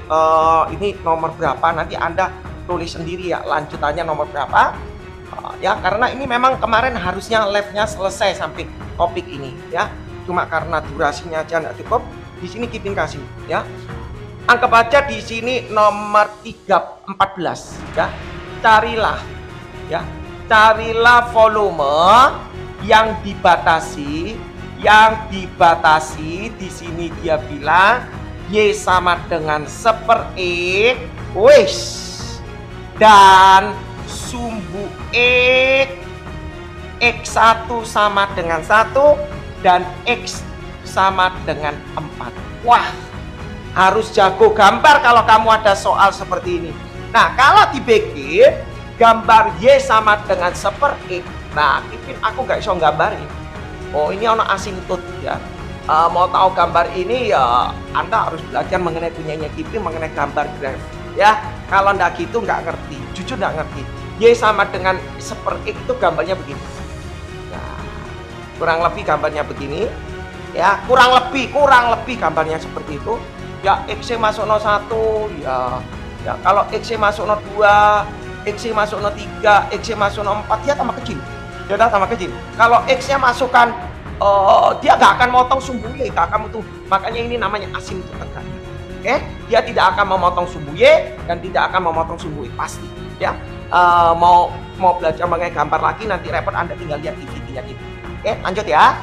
A: ini nomor berapa? Nanti Anda tulis sendiri ya, lanjutannya nomor berapa. Ya karena ini memang kemarin harusnya labnya selesai sampai topik ini ya, cuma karena durasinya aja nggak cukup. Di sini Kipin kasih ya, anggap aja di sini nomor 314 ya, carilah volume yang dibatasi di sini dia bilang Y sama dengan 1/E wis, dan sumbu X1 sama dengan 1 dan X sama dengan 4. Wah, harus jago gambar kalau kamu ada soal seperti ini. Nah, kalau dibikin gambar Y sama dengan 1/E. Nah, Kipin aku nggak bisa gambarin. Oh, ini ono asintut ya. mau tahu gambar ini ya Anda harus belajar mengenai punyanya Kipin mengenai gambar graf ya. Kalau ndak gitu nggak ngerti, jujur nggak ngerti. Y sama dengan seperti itu gambarnya begini. Nah, kurang lebih gambarnya begini ya, kurang lebih gambarnya seperti itu ya. X masuk 01 ya, kalau X masuk 02, X masuk 03, X masuk 04 dia tambah kecil, dia udah tambah kecil. Kalau X nya masukkan dia nggak akan motong sumbu Y, nggak akan motong, makanya ini namanya asimtot tegak. Oke, dia tidak akan memotong sumbu Y dan tidak akan memotong sumbu Y pasti ya. Mau belajar mengenai gambar lagi nanti repot, Anda tinggal lihat di videonya gitu. Oke, lanjut ya.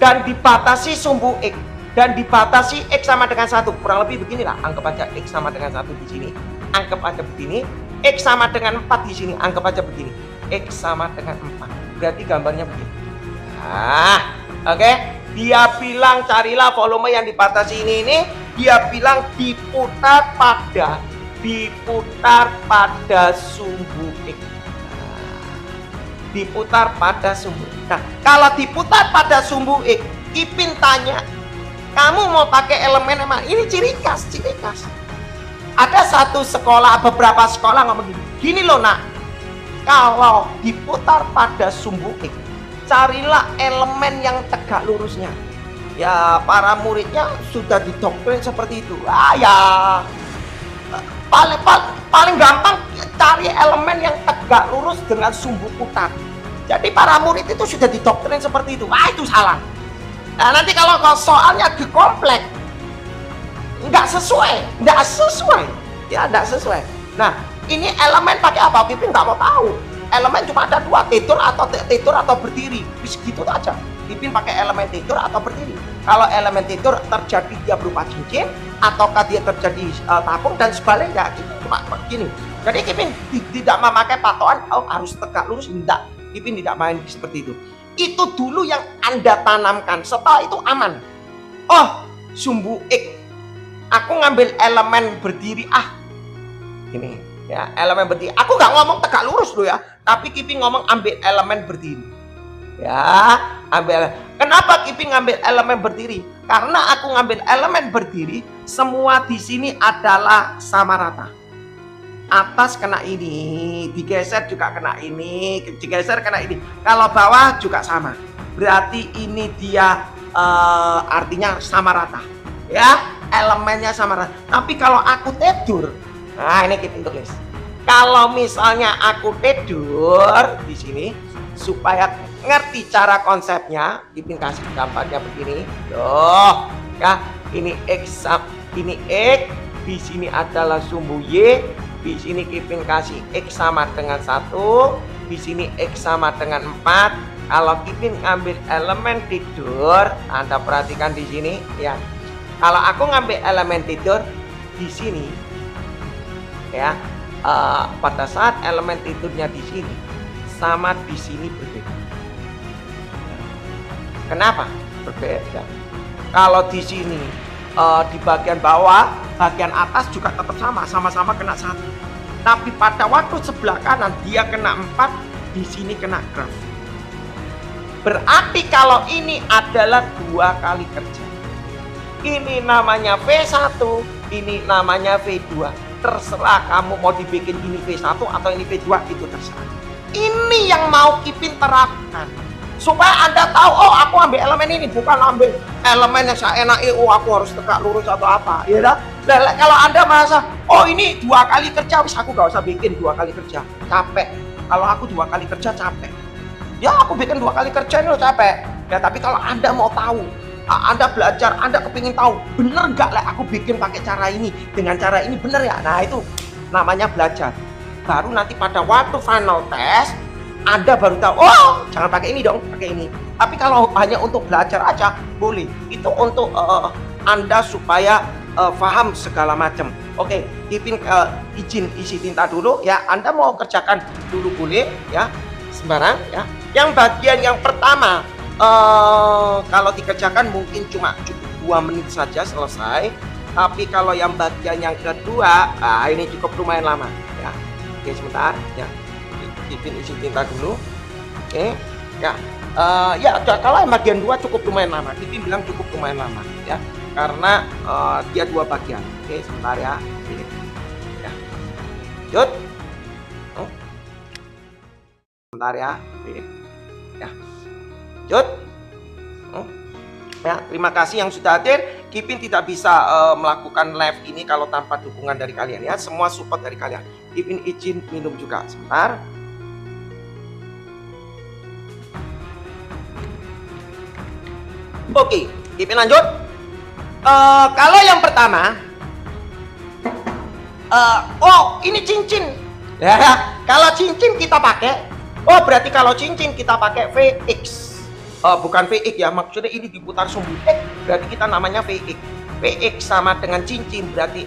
A: Dan dibatasi sumbu X, dan dibatasi X sama dengan 1, kurang lebih beginilah. Anggap aja X sama dengan 1 di sini, anggap aja begini. X sama dengan 4 di sini, anggap aja begini. X sama dengan 4, berarti gambarnya begini. Nah, oke. Dia bilang carilah volume yang dibatasi ini. Dia bilang diputar pada sumbu X. Diputar pada sumbu. Nah, kalau diputar pada sumbu X, Kipin tanya, kamu mau pakai elemen mana? Ini ciri khas. Ada satu sekolah, beberapa sekolah ngomong gini loh nak, kalau diputar pada sumbu X, carilah elemen yang tegak lurusnya. Ya, para muridnya sudah didoktrin seperti itu. Ya paling gampang cari elemen yang tegak lurus dengan sumbu putar. Jadi para murid itu sudah didoktrin seperti itu. Itu salah. Nah, nanti kalau soalnya dikomplek nggak sesuai. Ya, nggak sesuai. Nah, ini elemen pakai apa? Kipin nggak mau tahu. Elemen cuma ada 2, tidur atau berdiri. Segitu aja. Kipin pakai elemen tidur atau berdiri. Kalau elemen tidur terjadi dia berupa cincin, ataukah dia terjadi tabung dan sebaliknya. Kipin cuma begini. Jadi Kipin tidak memakai patokan harus tegak lurus, tidak. Kipin tidak main seperti itu. Itu dulu yang Anda tanamkan. Setelah itu aman. Oh, sumbu X, aku ngambil elemen berdiri. Ini ya, elemen berdiri. Aku nggak ngomong tegak lurus loh ya, tapi Kipin ngomong ambil elemen berdiri. Ya, ambil. Kenapa Kipin ngambil elemen berdiri? Karena aku ngambil elemen berdiri, semua di sini adalah sama rata. Atas kena ini, digeser juga kena ini, digeser kena ini. Kalau bawah juga sama. Berarti ini dia artinya sama rata. Ya, elemennya sama rata. Tapi kalau aku tidur, nah ini Kipin tulis. Kalau misalnya aku tidur di sini, supaya ngerti cara konsepnya, Kipin kasih gambarnya begini. Tuh, ya, ini X, ini X, di sini adalah sumbu Y, di sini Kipin kasih X sama dengan 1, di sini X sama dengan 4. Kalau Kipin ngambil elemen tidur, Anda perhatikan di sini ya. Kalau aku ngambil elemen tidur di sini, ya, pada saat elemen tidurnya di sini sama di sini berbeda. Kenapa berbeda? Kalau di sini di bagian bawah, bagian atas juga tetap sama-sama kena 1. Tapi pada waktu sebelah kanan dia kena 4, di sini kena graf. Berarti kalau ini adalah 2 kali kerja. Ini namanya V1, ini namanya V2. Terserah kamu mau dibikin ini V1 atau ini V2, itu terserah. Ini yang mau Kipin terapkan. Supaya Anda tahu, oh aku ambil elemen ini, bukan ambil elemen yang saya enak, aku harus tegak lurus atau apa. Ya dah. Kalau Anda merasa, oh ini 2 kali kerja, aku gak usah bikin 2 kali kerja, capek. Kalau aku 2 kali kerja capek. Ya aku bikin 2 kali kerja ini capek. Ya tapi kalau Anda mau tahu, Anda belajar, Anda kepingin tahu, bener gak lah aku bikin pakai cara ini, dengan cara ini bener ya? Nah itu namanya belajar. Baru nanti pada waktu final test, Anda baru tahu, oh jangan pakai ini dong, pakai ini. Tapi kalau hanya untuk belajar aja, boleh. Itu untuk Anda supaya paham segala macam. Oke, Kipin izin isi tinta dulu ya. Anda mau kerjakan dulu boleh ya, sembarang ya. Yang bagian yang pertama, kalau dikerjakan mungkin cuma cukup 2 menit saja selesai. Tapi kalau yang bagian yang kedua, ini cukup lumayan lama ya. Oke sebentar ya, Kipin isi tinta dulu. Oke ya, Ya kalau yang bagian 2 cukup lumayan lama. Kipin bilang cukup lumayan lama ya, karena dia 2 bagian. Oke, sebentar ya. Ini. Ya. Lanjut. Sebentar ya. Ini. Ya. Lanjut. Ya, terima kasih yang sudah hadir. Kipin tidak bisa melakukan live ini kalau tanpa dukungan dari kalian ya. Semua support dari kalian. Kipin izin minum juga sebentar. Oke, Kipin lanjut. Kalau yang pertama, oh ini cincin. Ya, kalau cincin kita pakai, oh berarti kalau cincin kita pakai VX. Bukan VX ya, maksudnya ini diputar sumbu X, berarti kita namanya VX. VX sama dengan cincin berarti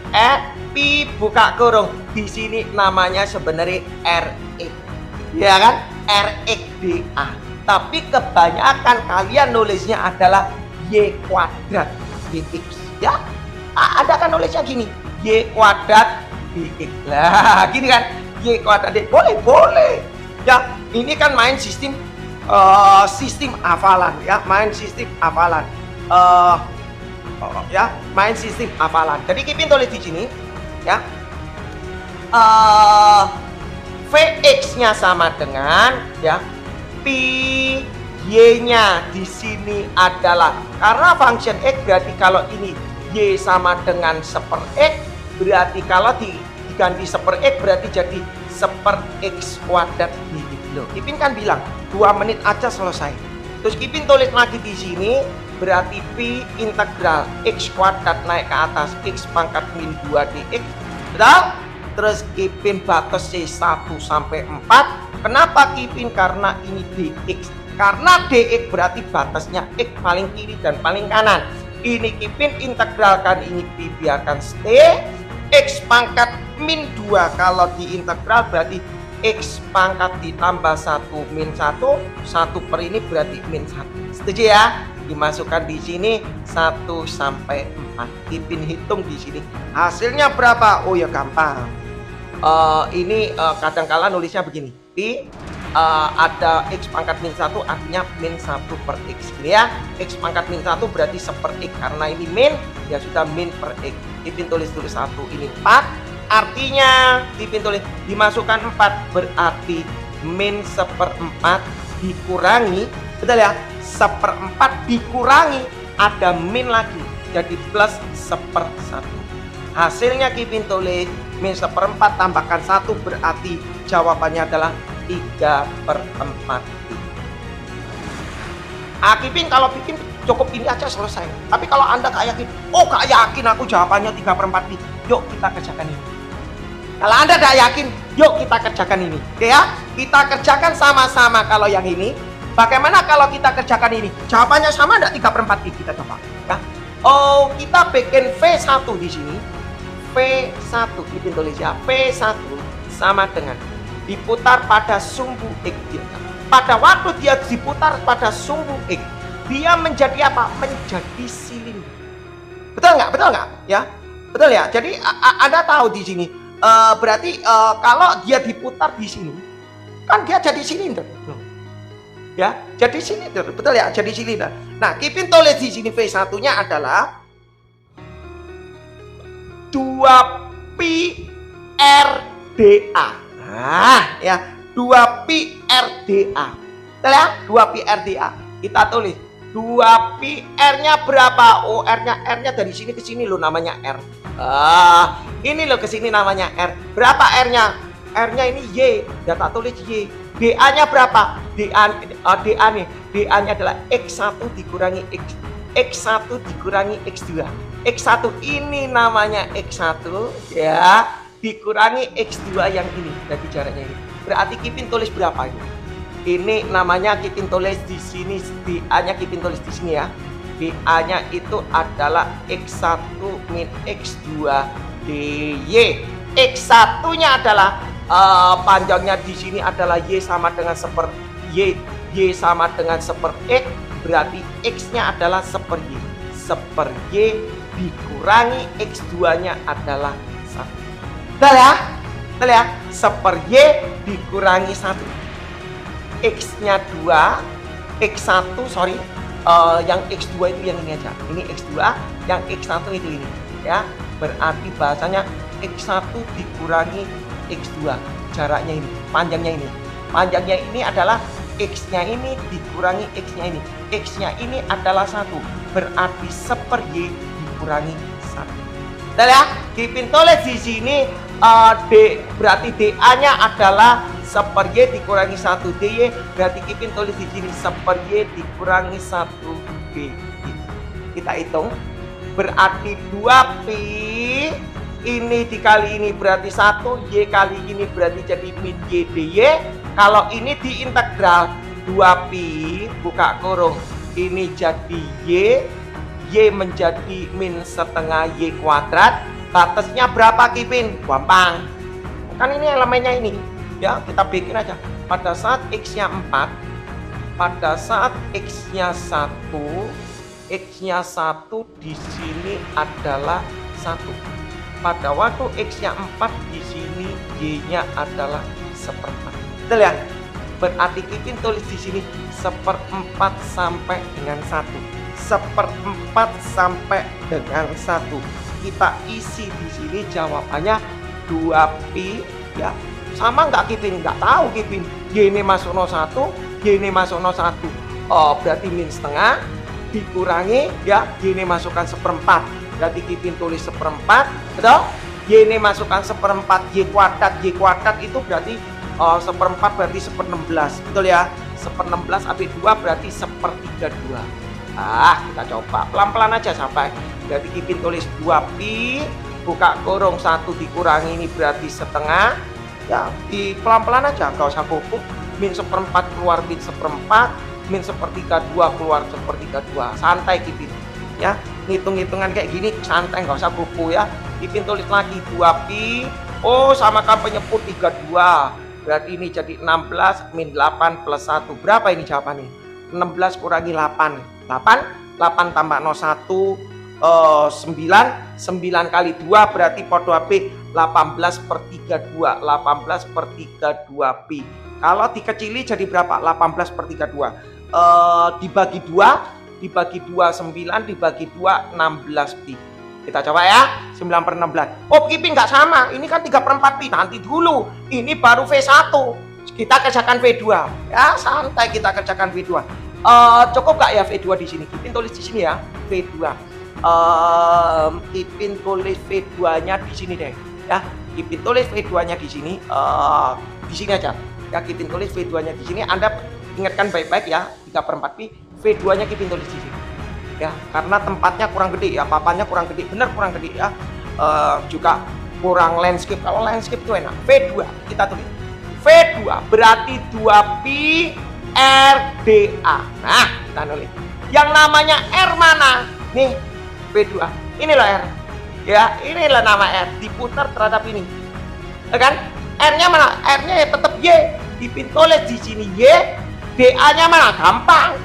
A: pi buka kurung. Di sini namanya sebenarnya RX. Ya kan? RXDA. Tapi kebanyakan kalian nulisnya adalah Y kuadrat VX. Ya? Ada kan nulisnya gini, Y kuadrat VX. Lah, gini kan? Y kuadrat VX. Boleh. Ya, ini kan main sistem hafalan ya, main sistem hafalan. Ya, main sistem hafalan. Jadi Kipin tulis di sini ya. VX-nya sama dengan ya pi y-nya di sini adalah, karena function x berarti kalau ini y sama dengan 1/x, berarti kalau diganti 1/x berarti jadi 1/x kuadrat. Kipin kan bilang 2 menit aja selesai. Terus Kipin tulis lagi di sini berarti pi integral x kuadrat naik ke atas x pangkat min 2 dx. Betul? Terus Kipin batasi 1 sampai 4. Kenapa Kipin? Karena ini dx. Karena dx berarti batasnya x paling kiri dan paling kanan. Ini Kipin integralkan, ini pi biarkan stay. X pangkat min 2 kalau diintegral berarti X pangkat ditambah 1 min 1, 1 per ini berarti min 1. Setuju ya? Dimasukkan di sini 1 sampai 4. Kipin hitung di sini. Hasilnya berapa? Oh ya gampang. Ini kadang-kala nulisnya begini. Pi ada X pangkat min 1 artinya min 1 per X. Ini ya. X pangkat min 1 berarti 1/X. Karena ini min, ya sudah min per X. Kipin tulis 1, ini 4. Artinya Kipin tulis dimasukkan 4 berarti min 1/4 dikurangi, betul ya, 1/4 dikurangi ada min lagi jadi plus 1/1. Hasilnya Kipin tulis min 1/4 tambahkan 1 berarti jawabannya adalah 3/4. Kipin kalau bikin cukup ini aja selesai. Tapi kalau Anda gak yakin, gak yakin aku jawabannya 3/4 nih, yuk kita kerjakan ini. Kalau Anda tidak yakin, yuk kita kerjakan ini. Oke ya, kita kerjakan sama-sama. Kalau yang ini, bagaimana kalau kita kerjakan ini? Jawabannya sama enggak 3/4? Kita coba ya. Kita bikin V1 di sini. V1 Kipin tulis ya. V1 sama dengan diputar pada sumbu X. Pada waktu dia diputar pada sumbu X, dia menjadi apa? Menjadi silinder. Betul nggak? Ya, betul ya. Jadi Anda tahu di sini. Berarti kalau dia diputar di sini, kan dia jadi silinder, ya, jadi silinder, betul ya, jadi silinder. Nah, Kipin tulis di sini V1-nya adalah 2pi RDA. Nah, ya, 2pi RDA, betul ya, 2pi RDA. Kita tulis 2pi R-nya berapa? R-nya dari sini ke sini loh, namanya R. Ini loh ke sini namanya R. Berapa R-nya? R-nya ini Y. Ya tak tulis Y. DA-nya berapa? DA nih. DA-nya adalah X1 dikurangi X1 dikurangi X2. X1 ini namanya X1 ya, dikurangi X2 yang ini. Jadi jaraknya ini. Berarti Kipin tulis berapa ini? Ini namanya Kipin tulis di sini, DA-nya Kipin tulis di sini ya. DA-nya itu adalah X1 min X2 DY. X1-nya adalah panjangnya di sini adalah Y sama dengan Y sama dengan 1/X, berarti X-nya adalah 1/Y. 1/Y dikurangi X2-nya adalah 1. Betul ya? Betul ya? 1/Y dikurangi 1. X-nya 2, X1 sorry, yang X2 itu yang ini aja. Ini X2, yang X1 itu ini ya. Berarti bahasanya X1 dikurangi X2. Jaraknya ini, panjangnya ini. Panjangnya ini adalah X-nya ini dikurangi X-nya ini. X-nya ini adalah 1. Berarti 1/Y dikurangi 1. Betul ya? Kipin tulis di sini D, berarti DA-nya adalah 1/Y dikurangi 1 DY. Berarti Kipin tulis di sini 1/Y dikurangi 1B. Kita hitung. Berarti 2pi ini dikali ini berarti 1, Y kali ini berarti jadi min Y DY. Kalau ini diintegral 2pi buka kurung ini jadi Y menjadi min setengah Y kuadrat. Batasnya berapa Kipin? Gampang. Kan ini elemennya ini. Ya, kita bikin aja. Pada saat X-nya 4, pada saat X-nya 1, X-nya 1 di sini adalah 1. Pada waktu X-nya 4 di sini Y-nya adalah 1/4. Betul ya? Berarti Kipin tulis di sini 1/4 sampai dengan 1. 1/4 sampai dengan 1. Kita isi di sini jawabannya 2pi ya. Sama nggak Kipin? Nggak tahu Kipin. Y ini masuk 01, Y ini masuk 01. Oh, berarti min setengah dikurangi ya, Y ini masukkan 1/4. Berarti Kipin tulis 1/4, betul? Y ini masukkan 1/4, Y kuadrat itu berarti 1/4 berarti 1/16, betul ya? 1/16 ambil 2 berarti 1/32. Kita coba pelan-pelan aja sampai. Berarti Kipin tulis 2pi buka kurung 1 dikurangi ini berarti setengah. Ya, di pelan-pelan aja, nggak usah kuku. Min 1/4 keluar min 1/4, min 1/32 keluar 1/32. Santai Kipin. Ya, ngitung-hitungan kayak gini santai, nggak usah kuku ya. Kipin tulis lagi 2pi. Oh, samakan penyebut 32. Berarti ini jadi 16 min 8 plus 1. Berapa ini jawabannya? 16 kurangi 8. 8 tambah 01, 9 kali 2 berarti podo HP 18/32. 18/32pi. Kalau dikecili jadi berapa? 18/32. Dibagi 2 9, dibagi 2 16pi. Kita coba ya, 9/16. Oh Kipin nggak sama, ini kan 3/4pi. Nanti dulu, ini baru V1. Kita kerjakan V2 ya, santai kita kerjakan V2. Cukup nggak ya V2 di sini? Kipin tulis di sini ya, V2. Kipin tulis V2-nya di sini deh ya. Kipin tulis V2-nya di sini, aja ya. Kipin tulis V2-nya di sini. Anda ingatkan baik-baik ya, 3/4pi. V2-nya Kipin tulis di sini ya, karena tempatnya kurang gede ya, papannya kurang gede, bener kurang gede ya. Juga kurang landscape. Kalau landscape itu enak. V2 kita tulis. V2 berarti 2pi RDA. Nah, kita nulis. Yang namanya R mana? Nih, V2. Ini loh R. Ya, inilah nama R. Diputar terhadap ini. Ya kan? R-nya mana? R-nya ya tetap Y. Kipin tulis di sini Y. DA-nya mana? Gampang.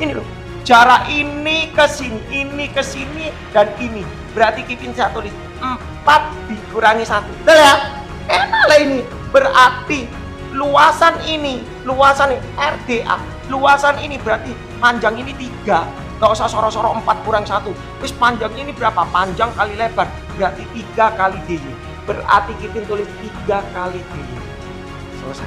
A: Ini loh. Jarak ini ke sini, dan ini. Berarti Kipin saya tulis 4 dikurangi 1. Betul ya? Enak lah ini. Berarti luasan ini RDA. Luasan ini berarti panjang ini 3. Gak usah soro-soro 4 kurang 1. Terus panjangnya ini berapa? Panjang kali lebar. Berarti 3 kali DY. Berarti Kipin tulis 3 kali DY. Selesai.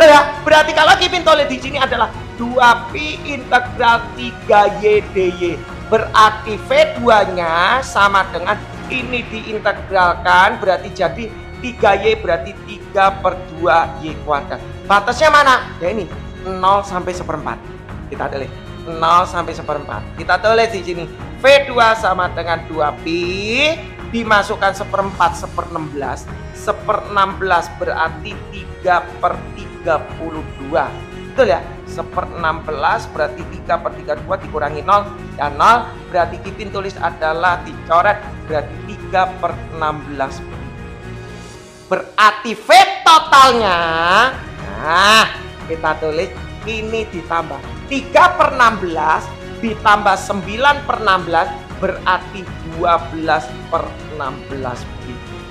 A: Ya, berarti kalau Kipin tulis di sini adalah 2pi integral 3y dy. Berarti V2-nya sama dengan ini diintegralkan, berarti jadi 3y berarti 3/2y kuadrat. Batasnya mana? Ya ini 0 sampai 1/4. Kita tulis 0 sampai 1/4. Kita tulis di sini V2 sama dengan 2pi dimasukkan 1/4 1/16. 1/16 berarti 3/32. Betul ya? 1/16 berarti 3/32 dikurangi 0 dan 0 berarti Kipin tulis adalah dicoret berarti 3/16. Berarti V totalnya, nah kita tulis ini ditambah 3/16 ditambah 9/16 berarti 12/16.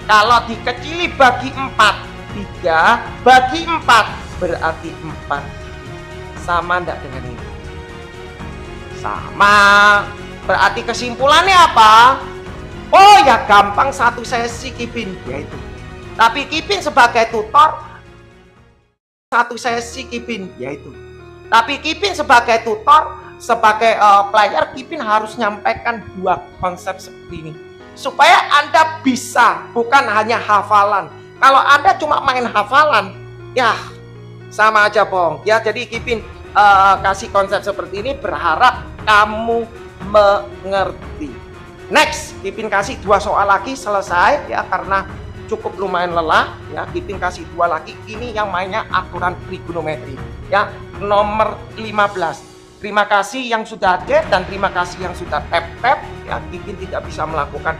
A: Kalau dikecili bagi 4, 3 bagi 4 berarti 4. sama enggak dengan ini? Sama. Berarti kesimpulannya apa? Oh ya gampang, satu sesi Kipin yaitu. Tapi Kipin sebagai tutor, satu sesi Kipin yaitu. Tapi Kipin sebagai tutor, sebagai player, Kipin harus nyampaikan dua konsep seperti ini supaya Anda bisa, bukan hanya hafalan. Kalau Anda cuma main hafalan, ya sama aja bohong. Ya, jadi Kipin kasih konsep seperti ini berharap kamu mengerti. Next, Kipin kasih dua soal lagi selesai ya, karena cukup lumayan lelah ya. Kipin kasih dua lagi, ini yang mainnya aturan trigonometri ya, nomor 15. Terima kasih yang sudah hadir dan terima kasih yang sudah tap ya. Kipin tidak bisa melakukan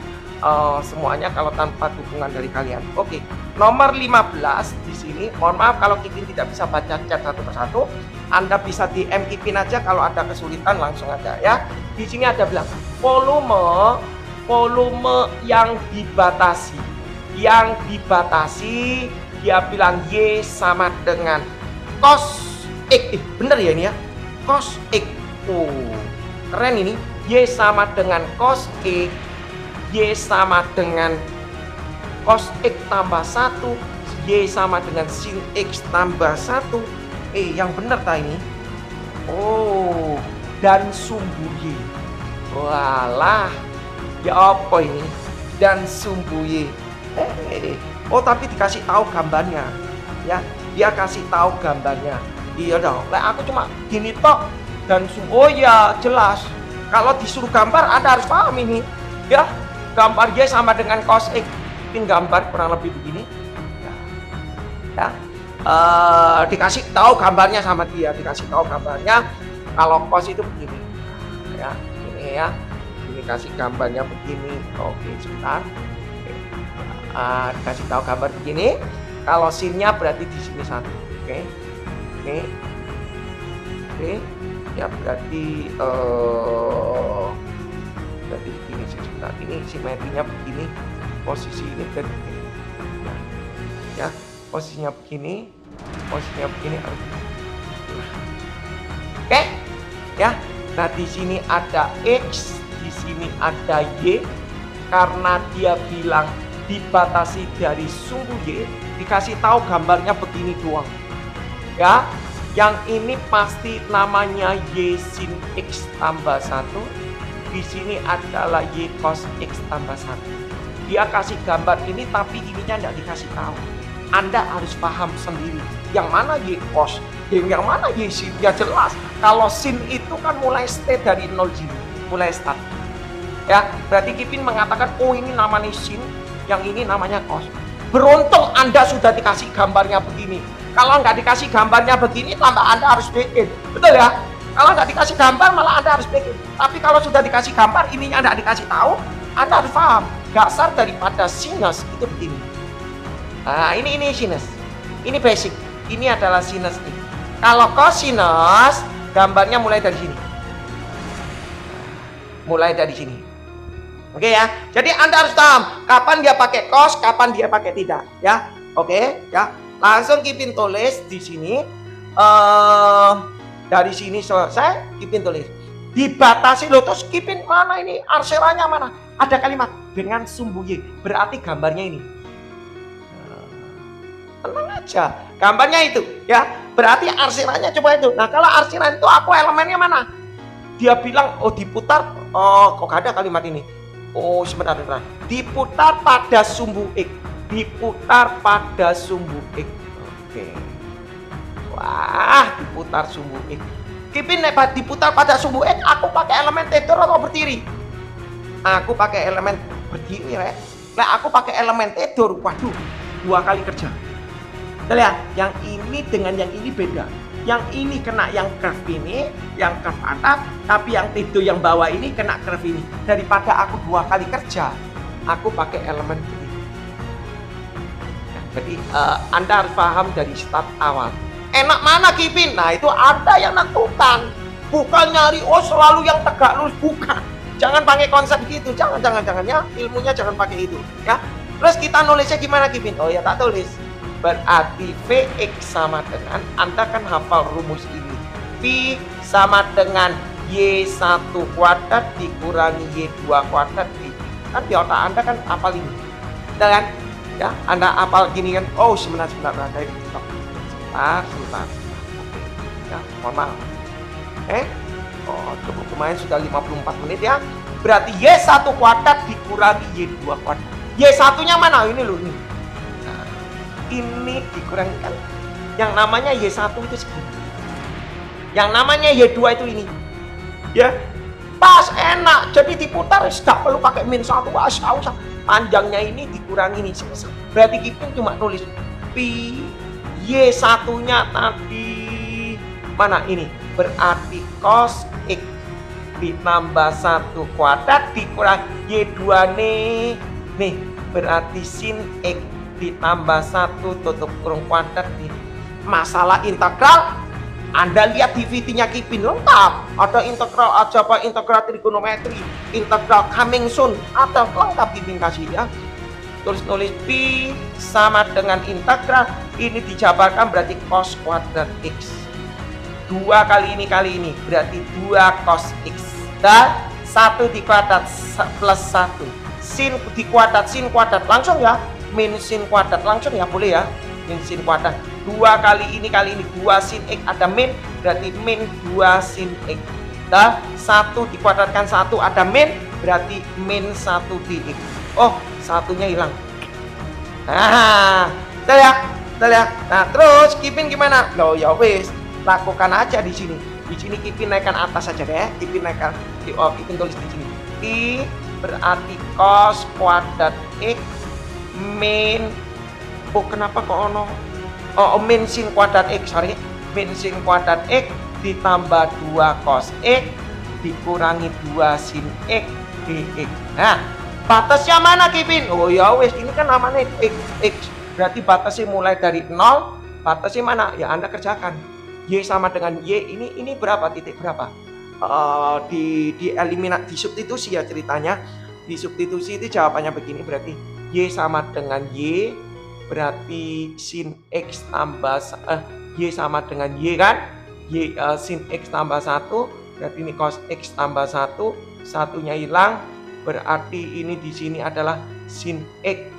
A: semuanya kalau tanpa dukungan dari kalian. Oke, nomor 15 di sini. Mohon maaf kalau Kipin tidak bisa baca chat satu persatu. Anda bisa DM Kipin aja kalau ada kesulitan, langsung aja ya. Di sini ada bilang volume yang dibatasi. Yang dibatasi dia bilang Y sama dengan cos X. Bener ya ini ya? Cos X. Oh, keren ini. Y sama dengan cos X. Y sama dengan cos X tambah 1. Y sama dengan sin X tambah 1. Yang bener tak ini? Oh, dan sumbu Y. Walah, ya apa ini? Dan sumbu Y. Oh, tapi dikasih tahu gambarnya ya. Dia kasih tahu gambarnya. Iya dong. Lah aku cuma gini tok dan oh ya jelas. Kalau disuruh gambar Anda harus paham ini ya. Gambar Y sama dengan cos X. Mungkin gambar kurang lebih begini ya. Dikasih tahu gambarnya sama dia, dikasih tahu gambarnya kalau cos itu begini ya. Ini ya. Ini kasih gambarnya begini. Oke, sebentar. Dikasih tahu gambar begini. Kalau sinnya berarti di sini satu. Oke. Ya berarti begini sebentar. Ini simetrinya begini. Posisi ini berarti begini. Ya, posisinya begini. Posisinya begini. Oke. Ya. Nah, di sini ada X, di sini ada Y. Karena dia bilang dibatasi dari sumbu Y, dikasih tahu gambarnya begini doang ya. Yang ini pasti namanya Y sin X tambah 1. Di sini adalah Y cos X tambah 1. Dia kasih gambar ini tapi ininya tidak dikasih tahu. Anda harus paham sendiri yang mana Y cos, yang mana Y sin. Ya jelas kalau sin itu kan mulai state dari 0 mulai start ya. Berarti Kipin mengatakan oh ini namanya sin, yang ini namanya cos. Beruntung Anda sudah dikasih gambarnya begini. Kalau nggak dikasih gambarnya begini, tambah Anda harus bikin. Betul ya? Kalau nggak dikasih gambar, malah Anda harus bikin. Tapi kalau sudah dikasih gambar, ininya nggak dikasih tahu, Anda harus paham. Dasar daripada sinus itu begini. Nah, ini sinus. Ini basic. Ini adalah sinus ini. Kalau cosinus, gambarnya mulai dari sini. Mulai dari sini. Oke ya, jadi Anda harus paham kapan dia pakai cos, kapan dia pakai tidak, ya. Oke, ya. Langsung Kipin tulis di sini. Dari sini selesai, Kipin tulis. Dibatasi loh, terus Kipin mana ini? Arseranya mana? Ada kalimat dengan sumbu Y, berarti gambarnya ini. Tenang aja, gambarnya itu, ya. Berarti arseranya coba itu. Nah, kalau arseran itu aku elemennya mana? Dia bilang, oh diputar. Oh, kok gak ada kalimat ini? Oh sebentar. Diputar pada sumbu X. Diputar pada sumbu X. Oke. Wah, diputar sumbu X. Kipin diputar pada sumbu X, aku pakai elemen tedor atau berdiri? Aku pakai elemen berdiri ya. Nah, aku pakai elemen tedor. Waduh, 2 kali kerja. Lihat, yang ini dengan yang ini beda. Yang ini kena yang curve ini, yang curve atas, tapi yang tidur yang bawah ini kena curve ini. Daripada aku 2 kali kerja, aku pakai elemen ini. Jadi Anda harus paham dari start awal. Enak mana Kipin? Nah itu Anda yang nentukan. Bukan nyari oh selalu yang tegak lurus, bukan. Jangan pakai konsep gitu, jangan ya. Ilmunya jangan pakai itu, ya. Terus kita nulisnya gimana Kipin? Oh ya tak tulis. Berarti Vx sama dengan, Anda kan hafal rumus ini. Pi sama dengan Y1 kuadrat dikurangi Y2 kuadrat pi. Kan di otak Anda kan hafal ini. Udah kan? Ya, Anda hafal gini kan. Oh, sebentar. Ada ini. Sebentar. Oke. Ya, mohon maaf. Oh, cukup lumayan sudah 54 menit ya. Berarti Y1 kuadrat dikurangi Y2 kuadrat. Y1-nya mana? Ini loh ini. Nah, ini dikurangi kan. Yang namanya Y1 itu segini. Yang namanya Y2 itu ini. Ya. Pas enak. Jadi diputar tidak perlu pakai min 1. Usah. Panjangnya ini dikurangi ini. Berarti Kipin cuma nulis pi Y1-nya tadi mana ini? Berarti cos X ditambah 1 kuadrat dikurangi Y2 nih berarti sin X ditambah 1 tutup kurung kuadrat nih. Masalah integral Anda lihat di VT-nya Kipin lengkap. Ada integral aljabar, integral trigonometri, integral coming soon, ada lengkap Kipin kasih ya. Tulis pi sama dengan integral ini dijabarkan berarti cos kuadrat X. 2 kali ini berarti 2 cos X dan 1 di kuadrat plus 1 sin di kuadrat sin kuadrat langsung ya, min sin kuadrat langsung ya, boleh ya, min sin kuadrat. 2 kali ini 2 sin X ada min berarti min 2 sin X dan 1 dikuadratkan 1 ada min berarti min 1 di X. Oh, satunya hilang. Nah, udah ya. Nah, terus Kipin gimana? Loh ya wis, lakukan aja di sini. Di sini Kipin naikkan atas saja deh. Kipin naikkan Kipin tulis di sini. I berarti cos kuadrat X min kenapa kok ono? Min sin kuadrat X, sorry. Min sin kuadrat X ditambah 2 cos X dikurangi 2 sin X dx. Nah, batasnya mana Kipin? Oh ya wes, ini kan namanya X. Berarti batasnya mulai dari 0. Batasnya mana? Ya Anda kerjakan. Y sama dengan Y ini berapa, titik berapa? Di eliminasi, di substitusi ya ceritanya. Di substitusi itu jawabannya begini, berarti Y sama dengan Y berarti sin X tambah Y sama dengan Y kan? Y sin X tambah 1 berarti ini cos X tambah 1, satunya hilang berarti ini di sini adalah sin X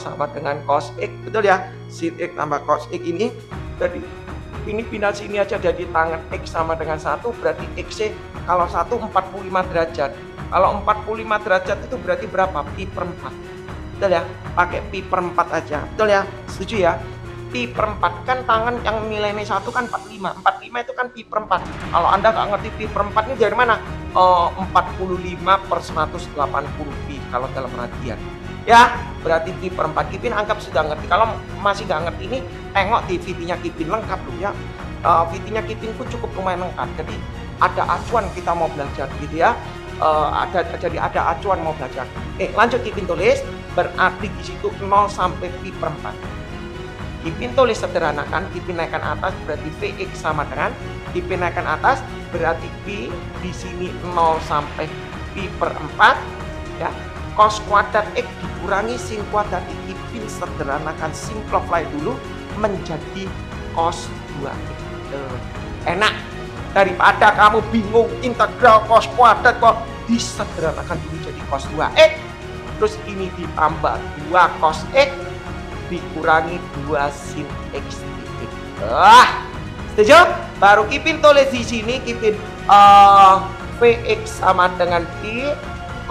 A: sama dengan cos X, betul ya? Sin X tambah cos X ini jadi ini pindah sini aja, jadi tangan X sama dengan 1 berarti X kalau 1 45 derajat. Kalau 45 derajat itu berarti berapa? Pi per 4. Betul ya? Pakai pi per 4 aja. Betul ya? Setuju ya? Pi per 4 kan tangan yang nilainya 1 kan 45. 45 itu kan pi per 4. Kalau Anda nggak ngerti pi per 4 ini dari mana? 45 per 180 pi kalau dalam radian. Ya, berarti pi per 4. Kipin anggap sudah ngerti. Kalau masih nggak ngerti ini, tengok di VT-nya Kipin lengkap loh ya. VT-nya Kipin pun cukup lumayan lengkap. Jadi ada acuan kita mau belajar gitu ya. Jadi ada acuan mau belajar. Lanjut Kipin tulis, berarti di situ 0 sampai pi per 4. Kipin tulis sederhanakan, Kipin naikkan atas berarti Vx sama dengan Kipin naikkan atas berarti pi di sini 0 sampai pi per 4 ya. Cos kuadrat X dikurangi sin kuadrat X. Kipin sederhanakan, simplify dulu menjadi cos 2X. Enak. Daripada kamu bingung integral cos kuadrat kok disederhanakan dulu jadi cos 2X. Terus ini ditambah 2 cos X dikurangi 2 sin X dx. Setuju? Baru Kipin tulis di sini Kipin Vx sama dengan pi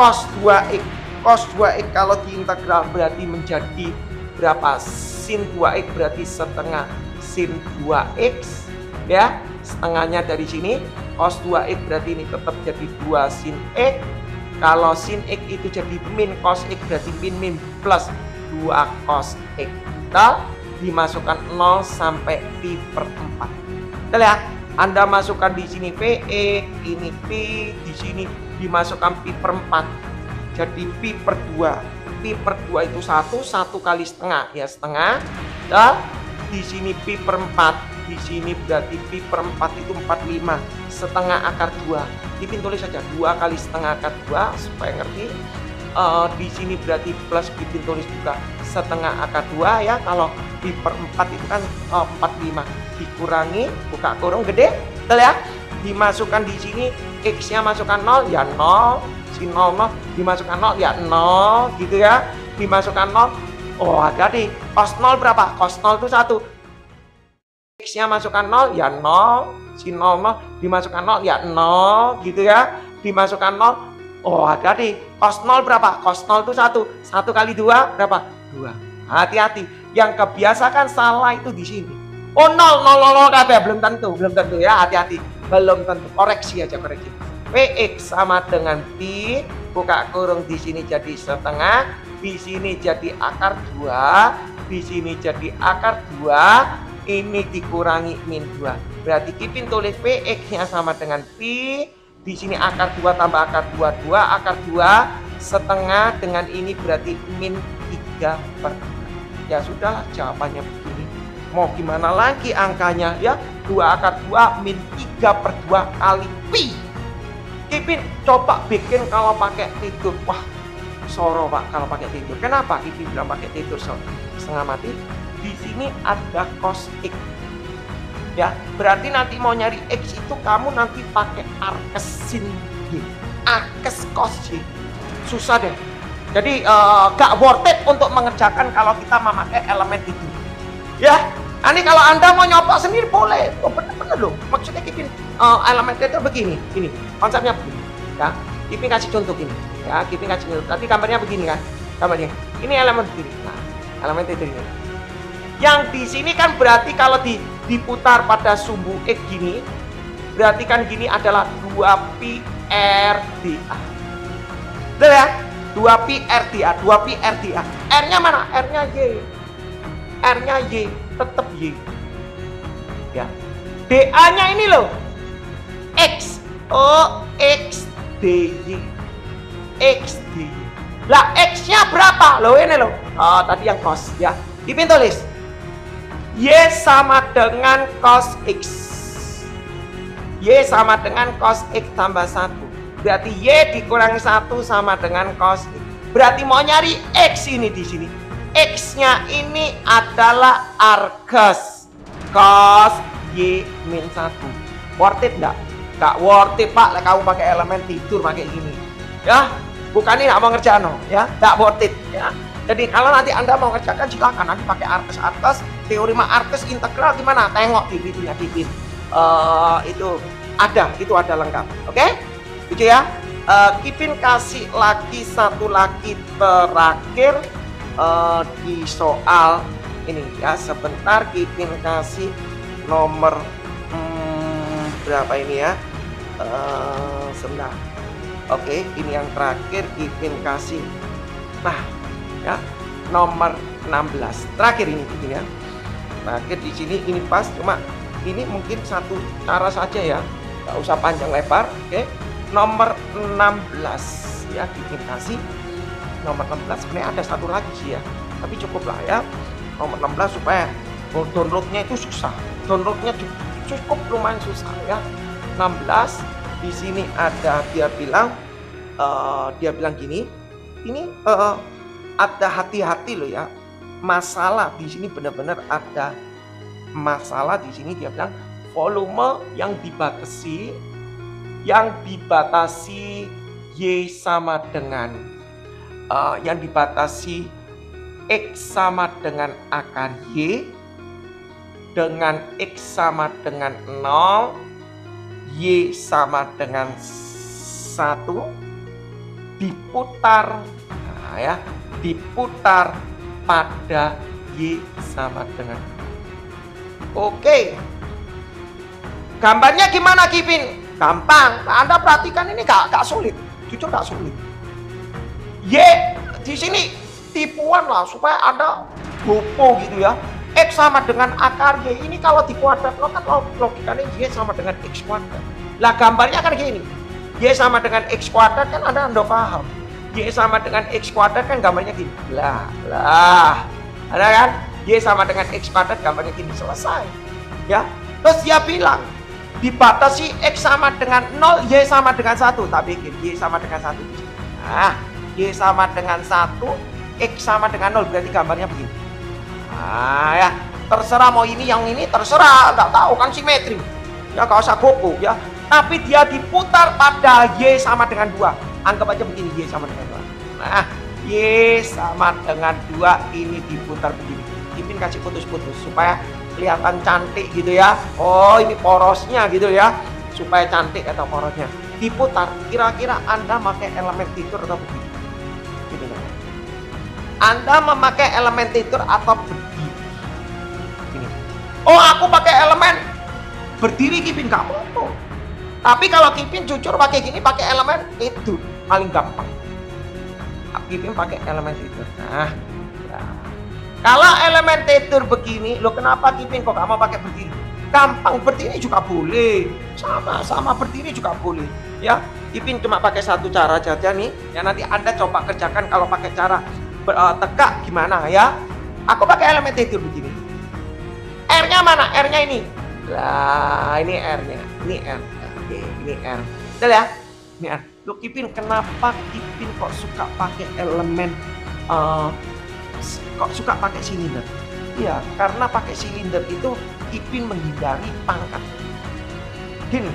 A: cos 2X. Cos 2X kalau diintegral berarti menjadi berapa? Sin 2X berarti setengah sin 2X ya. Setengahnya dari sini. Cos 2X berarti ini tetap jadi 2 sin X. Kalau sin X itu jadi min cos X berarti min plus 2 cos X. Kita dimasukkan 0 sampai pi per 4. Betul ya? Anda masukkan di sini Vx, ini pi, di sini dimasukkan pi per 4. Jadi pi per 2. Pi per 2 itu 1 kali setengah ya, setengah. Dan di sini pi per 4. Di sini berarti pi per 4 itu 45. Setengah akar 2. Kipin tulis saja 2 kali setengah akar 2 supaya ngerti. Di sini berarti plus Kipin tulis juga setengah akar 2 ya. Kalau pi per 4 itu kan 45 dikurangi buka kurung gede Betul ya? Dimasukkan di sini, X-nya masukkan 0, ya 0. Si 0, 0, dimasukkan 0, ya 0. Gitu ya. Dimasukkan 0. Oh, hati-hati. Cos 0 berapa? Cos 0 itu 1. X-nya masukkan 0, ya 0. Si 0, 0, dimasukkan 0, ya 0. Gitu ya. Dimasukkan 0. Oh, hati-hati. Cos 0 berapa? Cos 0 itu 1. 1 kali 2 berapa? 2. Hati-hati. Yang kebiasakan salah itu di sini. Oh, 0, 0, 0, 0 kabeh, belum tentu ya, hati-hati. Belum tentu. Koreksi aja, koreksi. Px sama dengan pi, buka kurung di sini jadi setengah, di sini jadi akar 2, di sini jadi akar 2, ini dikurangi min 2. Berarti Kipin tulis Px-nya sama dengan pi, di sini akar 2 tambah akar 2, 2 akar 2 setengah dengan ini berarti min 3/2. Ya sudahlah, jawabannya begini. Mau gimana lagi angkanya ya? 2 akar 2 min 3/2 kali pi. Kipin coba bikin kalau pakai tidur. Wah, soro Pak kalau pakai tidur. Kenapa Kipin bilang pakai tidur setengah mati? Di sini ada cos X. Ya, berarti nanti mau nyari X itu kamu nanti pakai arkes sin Y. Arkes cos Y. Susah deh. Jadi gak worth it untuk mengerjakan kalau kita memakai elemen itu. Ya, ini kalau Anda mau nyoba sendiri boleh. Oh, bener-bener loh. Maksudnya Kipin elemen itu begini. Ini konsepnya begini. Ya, Kipin kasih contoh gini. Ya, Kipin kasih contoh. Tadi gambarnya begini kan? Gambarnya. Ini elemen begini. Nah, elemen itu ini. Yang di sini kan berarti kalau diputar pada sumbu X gini, berarti kan gini adalah 2pi R dA. Betul ya? 2pi R dA, 2pi R dA. R-nya mana? R-nya Y. R-nya Y, tetap Y. Ya. dA-nya ini loh. X. Oh, X dy. X dy. Lah, X-nya berapa? Loh ini loh. Oh, tadi yang cos ya. Kipin tulis. Y sama dengan cos X. Y sama dengan cos X tambah 1. Berarti Y dikurangi 1 sama dengan cos X. Berarti mau nyari X ini di sini. X-nya ini adalah arkes cos Y min 1. Worth it enggak? Enggak worth it Pak, kamu pakai elemen tidur pakai gini. Ya, bukan ini enggak mau ngerjain ya, enggak worth it ya. Jadi kalau nanti Anda mau ngerjakan silakan nanti pakai arkes, teorema arkes integral gimana? Tengok di videonya Kipin. Itu ada lengkap. Oke? Gitu ya. Kipin kasih lagi satu lagi terakhir di soal ini ya. Sebentar Kipin kasih nomor berapa ini ya? Sebentar. Oke, ini yang terakhir Kipin kasih. Nah, ya, nomor 16. Terakhir ini ya. Terakhir di sini ini pas, cuma ini mungkin satu cara saja ya. Enggak usah panjang lebar, oke. Nomor 16 ya, Kipin kasih nomor 16. Sebenarnya ada satu lagi sih ya. Tapi cukuplah ya. Nomor 16 supaya downloadnya itu susah. Downloadnya cukup lumayan susah ya. 16 di sini ada dia bilang gini. Ini ada hati-hati loh ya. Masalah di sini benar-benar ada masalah di sini. Dia bilang volume yang dibatasi Y sama dengan yang dibatasi X sama dengan akar Y dengan X sama dengan 0, Y sama dengan 1 diputar. Nah, ya, diputar pada Y sama dengan. Oke. Gambarnya gimana Kipin? Gampang. Nah, Anda perhatikan ini gak sulit. Jujur gak sulit. Y di sini tipuan lah supaya Anda gopo gitu ya. X sama dengan akar Y ini kalau di kuadrat lo kan logikanya Y sama dengan X kuadrat. Lah gambarnya kan gini. Y sama dengan X kuadrat kan Anda paham. Y sama dengan X kuadrat kan gambarnya gini. Lah. Ada kan? Y sama dengan X kuadrat gambarnya gini, selesai. Ya. Terus dia bilang dibatasi X sama dengan 0, Y sama dengan 1. Tak bikin Y sama dengan 1. Nah, Y sama dengan 1, X sama dengan 0. Berarti gambarnya begini. Nah ya, terserah mau ini yang ini terserah, nggak tahu kan simetri. Ya nggak usah gopo ya. Tapi dia diputar pada Y sama dengan 2. Anggap aja begini, Y sama dengan 2. Nah, Y sama dengan 2 ini diputar begini. Ipin kasih putus-putus supaya kelihatan cantik gitu ya. Oh, ini porosnya gitu ya. Supaya cantik atau porosnya. Diputar, kira-kira Anda pakai elemen titur atau begini? Gitu kan. Anda memakai elemen titur atau berdiri? Ini. Oh, aku pakai elemen berdiri, Kipin, nggak apa-apa. Tapi kalau Kipin jujur pakai gini, pakai elemen itu paling gampang. Kipin pakai elemen tidur. Nah, ya. Kalau elemen tidur begini, lo kenapa Kipin kok kamu pakai berdiri? Gampang, berdiri juga boleh. Sama berdiri juga boleh. Ya, Kipin cuma pakai satu cara saja nih. Ya nanti Anda coba kerjakan kalau pakai cara tegak gimana ya. Aku pakai elemen tidur begini. R-nya mana? R-nya ini. Lah, ini R-nya. Ini R. Oke, ini R. Betul ya? Ini R. Loh Kipin, kenapa Kipin kok suka pakai elemen kok suka pakai silinder? Iya, karena pakai silinder itu Kipin menghindari pangkat. Gini,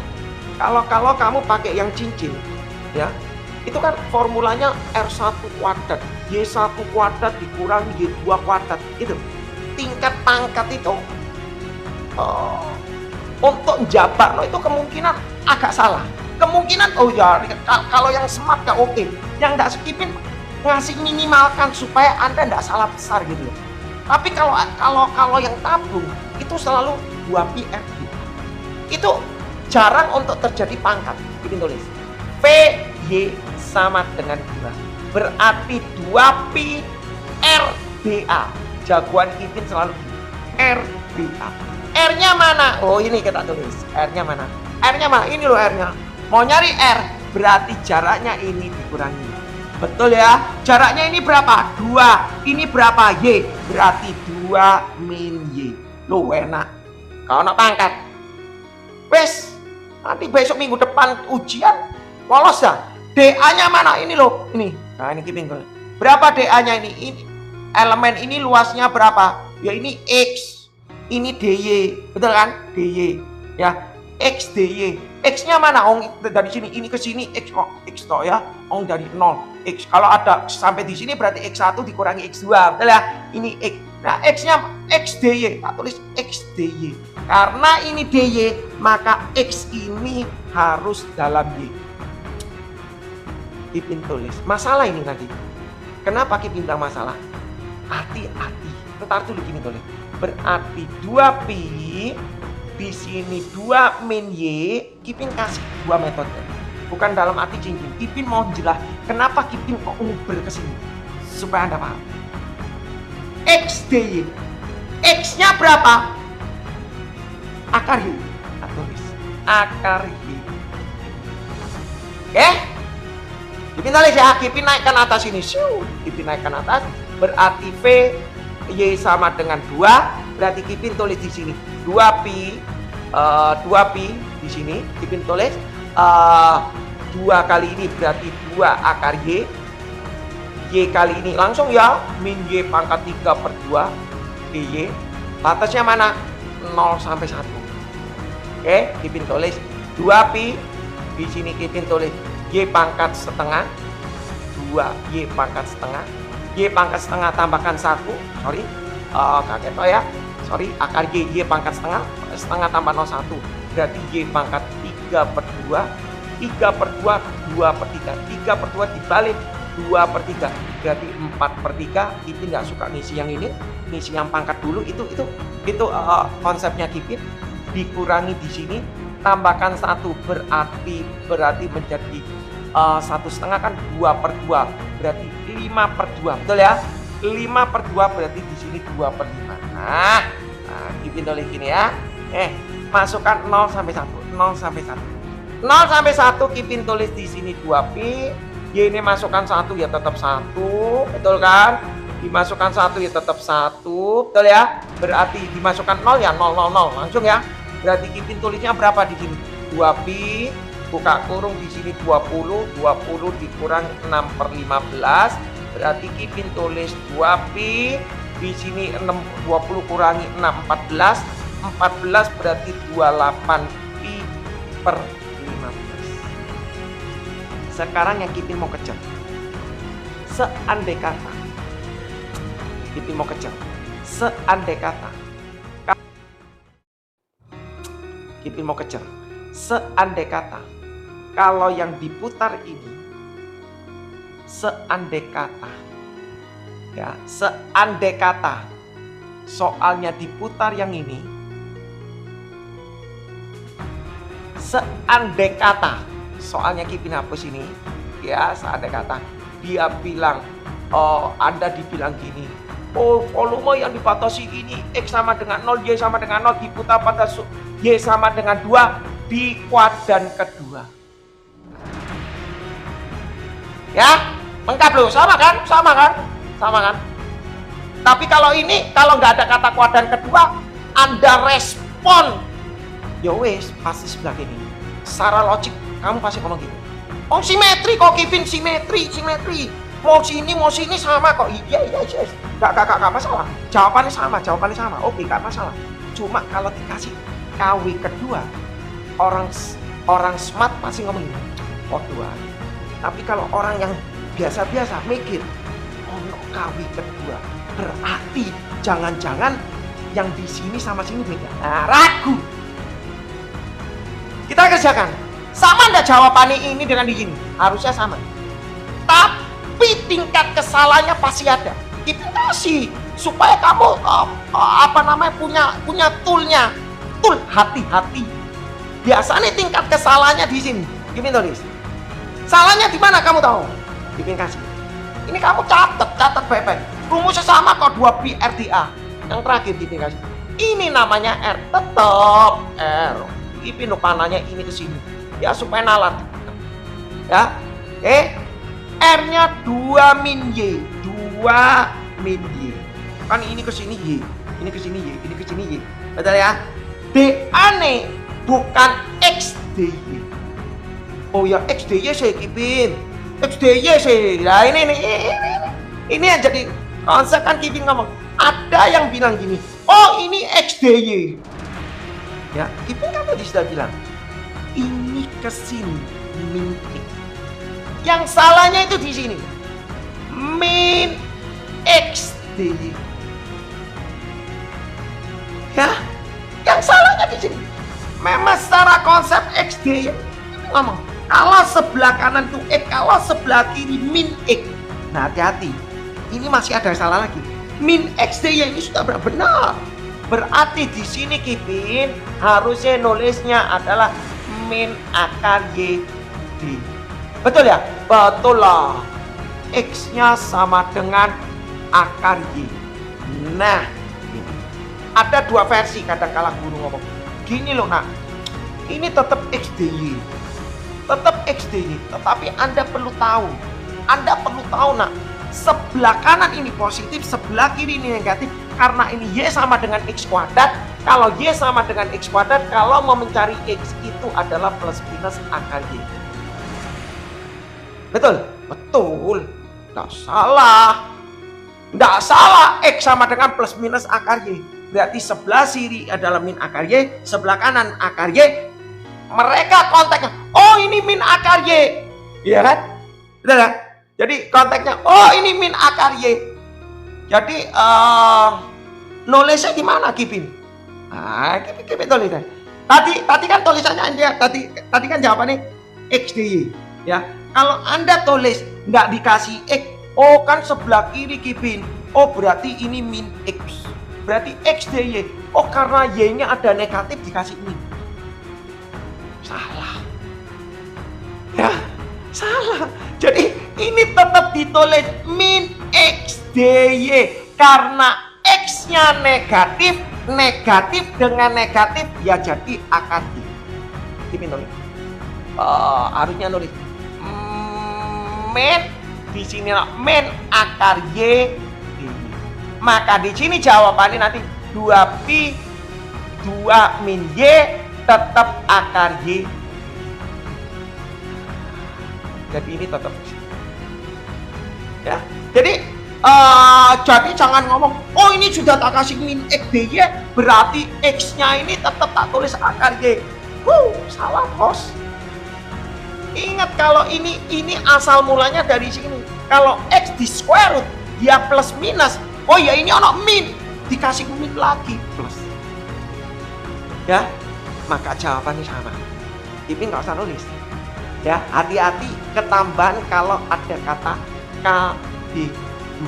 A: kalau kamu pakai yang cincin, ya, itu kan formulanya R1 kuadrat, Y1 kuadrat dikurangi Y2 kuadrat. Itu tingkat pangkat itu untuk jabar itu kemungkinan agak salah. Kemungkinan oh ya kalau yang smart gak oke, yang gak skipin ngasih minimalkan supaya Anda gak salah besar gitu loh. Tapi kalau yang tabung itu selalu 2pi RB. Itu jarang untuk terjadi pangkat. Kipin tulis PY sama dengan 2. Berarti 2pi RBA. Jagoan Kipin selalu RBA. R-nya mana? Oh ini kita tulis. R-nya mana? R-nya mana? Ini loh R-nya. Mau nyari R, berarti jaraknya ini dikurangi. Betul ya? Jaraknya ini berapa? 2. Ini berapa? Y. Berarti 2 min Y. Loh enak. Kau nak pangkat. Wes, nanti besok minggu depan ujian. Lolos ya? DA-nya mana? Ini loh. Ini. Nah ini Kipin. Berapa DA-nya ini? Ini elemen ini luasnya berapa? Ya ini X. Ini DY, betul kan? DY, ya X DY. X-nya mana? Dari sini ini ke sini X kok X toh ya. Dari 0 X. Kalau ada sampai di sini berarti X1 dikurangi X2, betul ya? Ini X. Nah X-nya X DY, tak tulis X DY. Karena ini DY, maka X ini harus dalam Y. Kipin tulis. Masalah ini nanti. Kenapa Kipin bilang masalah? Hati-hati. Ntar dulu gini tulis. Berarti 2pi di sini 2 min Y. Kipin kasih 2 metode. Bukan dalam arti cincin. Kipin mau jelas kenapa Kipin kok nguber ke sini supaya Anda paham. X DY. X-nya berapa? Akar Y. Nah, tulis akar Y. Oke? Kipin tulis ya. Kipin naikkan atas ini. Kipin naikkan atas. Berarti V Y sama dengan 2, berarti Kipin tulis di sini 2pi 2pi di sini Kipin tulis 2 kali ini berarti 2 akar Y. Y kali ini langsung ya min Y pangkat 3/2 DY. Batasnya mana? 0 sampai 1. Oke, Kipin tulis 2pi di sini Kipin tulis Y pangkat setengah 2 Y pangkat setengah. Y pangkat setengah tambahkan 1, sorry, kaget ya, sorry, akar Y pangkat setengah, setengah tambah 0,1, berarti Y pangkat 3/2, 3/2, 2/3, 3/2 dibalik 2/3, berarti 4/3. Kipin nggak suka ngisi yang ini, ngisi yang pangkat dulu, itu konsepnya Kipin. Dikurangi di sini, tambahkan 1, berarti menjadi 1,5 kan 2/2, berarti 5/2, betul ya? 5/2 berarti di sini 2/5. Nah, Kipin tulis gini ya. Masukkan 0 sampai 1, 0 sampai 1. 0 sampai 1 Kipin tulis di sini 2pi. Y ini masukkan 1 ya tetap 1, betul kan? Dimasukkan 1 ya tetap 1, betul ya? Berarti dimasukkan 0 ya 0 0 0 langsung ya. Berarti Kipin tulisnya berapa di sini? 2pi buka kurung di sini 20 dikurang 6/15, berarti Kipin tulis 2pi di sini 20 kurangi 6 14 berarti 28pi per 15. Sekarang yang Kipin mau kejar, seandai kata Kipin mau kejar, seandai kata Kipin mau kejar, seandai kata kalau yang diputar ini, seandai kata ya, seandai kata soalnya diputar yang ini, seandai kata soalnya Kipin hapus ini ya, seandai kata dia bilang, oh Anda dibilang gini, oh volume yang dibatasi ini X sama dengan 0, Y sama dengan 0, diputar pada Y sama dengan 2 di kuadran kedua. Ya, lengkap loh, sama kan? Sama kan? Sama kan? Tapi kalau ini, kalau nggak ada kata kuadran kedua, Anda respon, ya wes pasti sebelah ini. Secara logik, kamu pasti ngomong gitu. Oh simetri kok Kipin, simetri. Mau sini sama kok. Iya. Gak masalah. Jawabannya sama. Oke, gak masalah. Cuma kalau dikasih KW kedua, orang smart pasti ngomong gitu. Oh dua. Tapi kalau orang yang biasa-biasa mikir, oh no, KW kedua, berarti jangan-jangan yang di sini sama sini beda. Nah, ragu. Kita kerjakan. Sama enggak jawabannya ini dengan di sini? Harusnya sama. Tapi tingkat kesalahannya pasti ada. Kita kasih supaya kamu punya toolnya. Tool hati-hati. Biasanya tingkat kesalahannya di sini. Kipin tulis. Salahnya di mana kamu tahu? Kipin kasih. Ini kamu catat baik-baik. Rumusnya sama kok, 2pi RDA. Yang terakhir Kipin kasih. Ini namanya R, tetap R. Kipin panahnya ini ke sini. Ya supaya nalar. Ya. R-nya 2 min Y. 2 min Y. Kan ini ke sini Y. Ini ke sini Y. Ini ke sini Y. Betul ya? DA-nya bukan XDY. Oh ya, XDY sih Kipin. XDY sih. Nah ini yang jadi konsep kan Kipin ngomong. Ada yang bilang gini, oh ini XDY. Ya, Kipin kan tadi sudah bilang, ini kesini min X. Yang salahnya itu di sini, min XDY. Ya, yang salahnya di sini. Memang secara konsep XDY ngomong, kalau sebelah kanan itu X, kalau sebelah kiri min X. Nah hati-hati, ini masih ada salah lagi. Min XDY ini sudah benar. Berarti di sini Kipin harusnya nulisnya adalah min akar YD. Betul ya? Betul lah. X-nya sama dengan akar Y. Nah, ini. Ada dua versi kadang-kala guru ngomong. Gini loh nak, ini tetap XDY. Tetap XDY, tetapi Anda perlu tahu nak, sebelah kanan ini positif, sebelah kiri ini negatif, karena ini Y sama dengan X kuadrat. Kalau Y sama dengan X kuadrat, kalau mau mencari X itu adalah plus minus akar Y. Betul? Betul. Nggak salah. Nggak salah, X sama dengan plus minus akar Y. Berarti sebelah kiri adalah min akar Y, sebelah kanan akar Y. Mereka konteksnya, oh ini min akar Y, iya kan? Betul kan? Jadi konteksnya, oh ini min akar Y. Jadi nulisnya gimana Kipin? Nah, Kipin tulisan. Tadi kan tulisannya dia, tadi kan jawabannya XDY. Ya, kalau Anda tulis nggak dikasih X, oh kan sebelah kiri Kipin. Oh berarti ini min X. Berarti XDY. Oh karena Y-nya ada negatif dikasih min. Salah. Ya, salah. Jadi ini tetap ditulis min XDY karena X-nya negatif, negatif dengan negatif ya jadi akar Y. Ini nulis. Harusnya nulis min di sini min akar Y. Maka di sini jawabannya nanti 2pi 2 min Y tetap akar Y. Jadi ini tetap ya. Jadi jangan ngomong oh ini sudah tak kasih min XDY berarti X nya ini tetap tak tulis akar Y. Salah bos. Ingat kalau ini asal mulanya dari sini. Kalau X di square root, dia plus minus. Oh ya ini ono min, dikasih min lagi plus. Ya, maka jawabannya sama. Ipin nggak usah nulis. Ya, hati-hati ketambahan kalau ada kata KB2.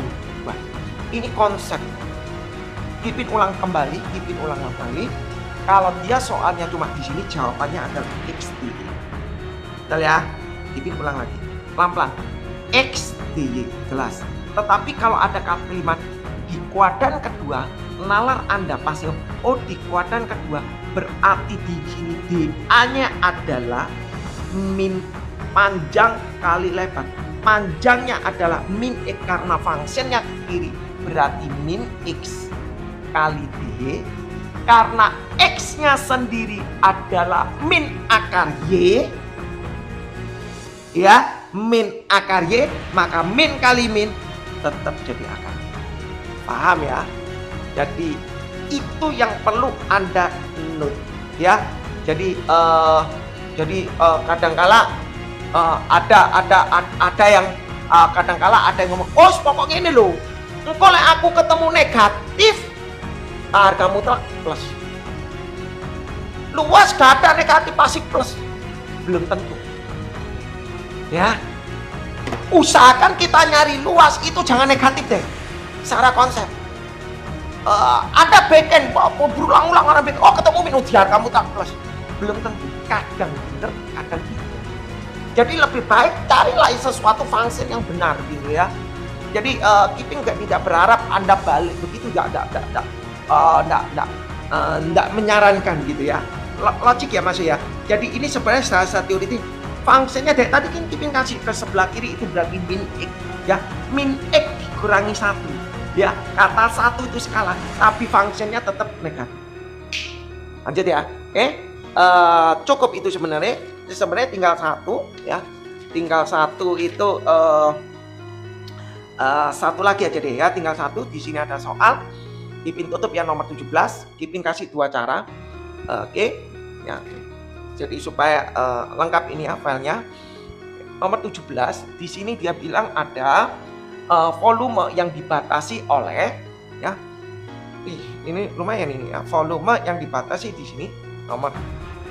A: Ini konsep. Ipin ulang kembali. Kalau dia soalnya cuma di sini, jawabannya adalah X DY. Betul ya? Ipin ulang lagi. Pelan-pelan. X DY, jelas. Tetapi kalau ada kalimat di kuadran kedua, nalar Anda pasti di kuadran kedua berarti di sini DA-nya adalah min panjang kali lebar. Panjangnya adalah min X karena fungsinya ke kiri, berarti min X kali DY. Karena X-nya sendiri adalah min akar Y, ya, min akar Y, maka min kali min tetap jadi akar. Paham ya? Jadi itu yang perlu Anda note ya. Jadi kadangkala ada yang kadangkala ada yang ngomong, "Oh, pokoknya ini loh. Engko lek aku ketemu negatif, harga mutlak plus." Luas gak ada negatif pasti plus. Belum tentu. Ya. Usahakan kita nyari luas itu jangan negatif deh. Secara konsep. Ada backend berulang-ulang orang backend. Oh, ketemu minus harga mutlak plus. Belum tentu. Kadang benar, kadang tidak. Jadi lebih baik carilah sesuatu fungsi yang benar gitu ya. Jadi kita tidak berharap Anda balik begitu, enggak menyarankan gitu ya. Logik ya Mas ya. Jadi ini sebenarnya salah satu teori fungsinya dari tadi kan kita kasih ke sebelah kiri itu berarti min X ya. Min X dikurangi 1 ya. Kata 1 itu skala tapi fungsinya tetap negatif. Lanjut ya. Oke. Cukup itu sebenarnya tinggal 1 ya. Tinggal 1 itu satu lagi aja deh ya. Tinggal 1 di sini ada soal. Kipin tutup yang nomor 17. Kipin kasih 2 cara. Oke, ya. Jadi supaya lengkap ini ya filenya. Nomor 17 di sini dia bilang ada volume yang dibatasi oleh ya. Ini lumayan ini ya. Volume yang dibatasi di sini nomor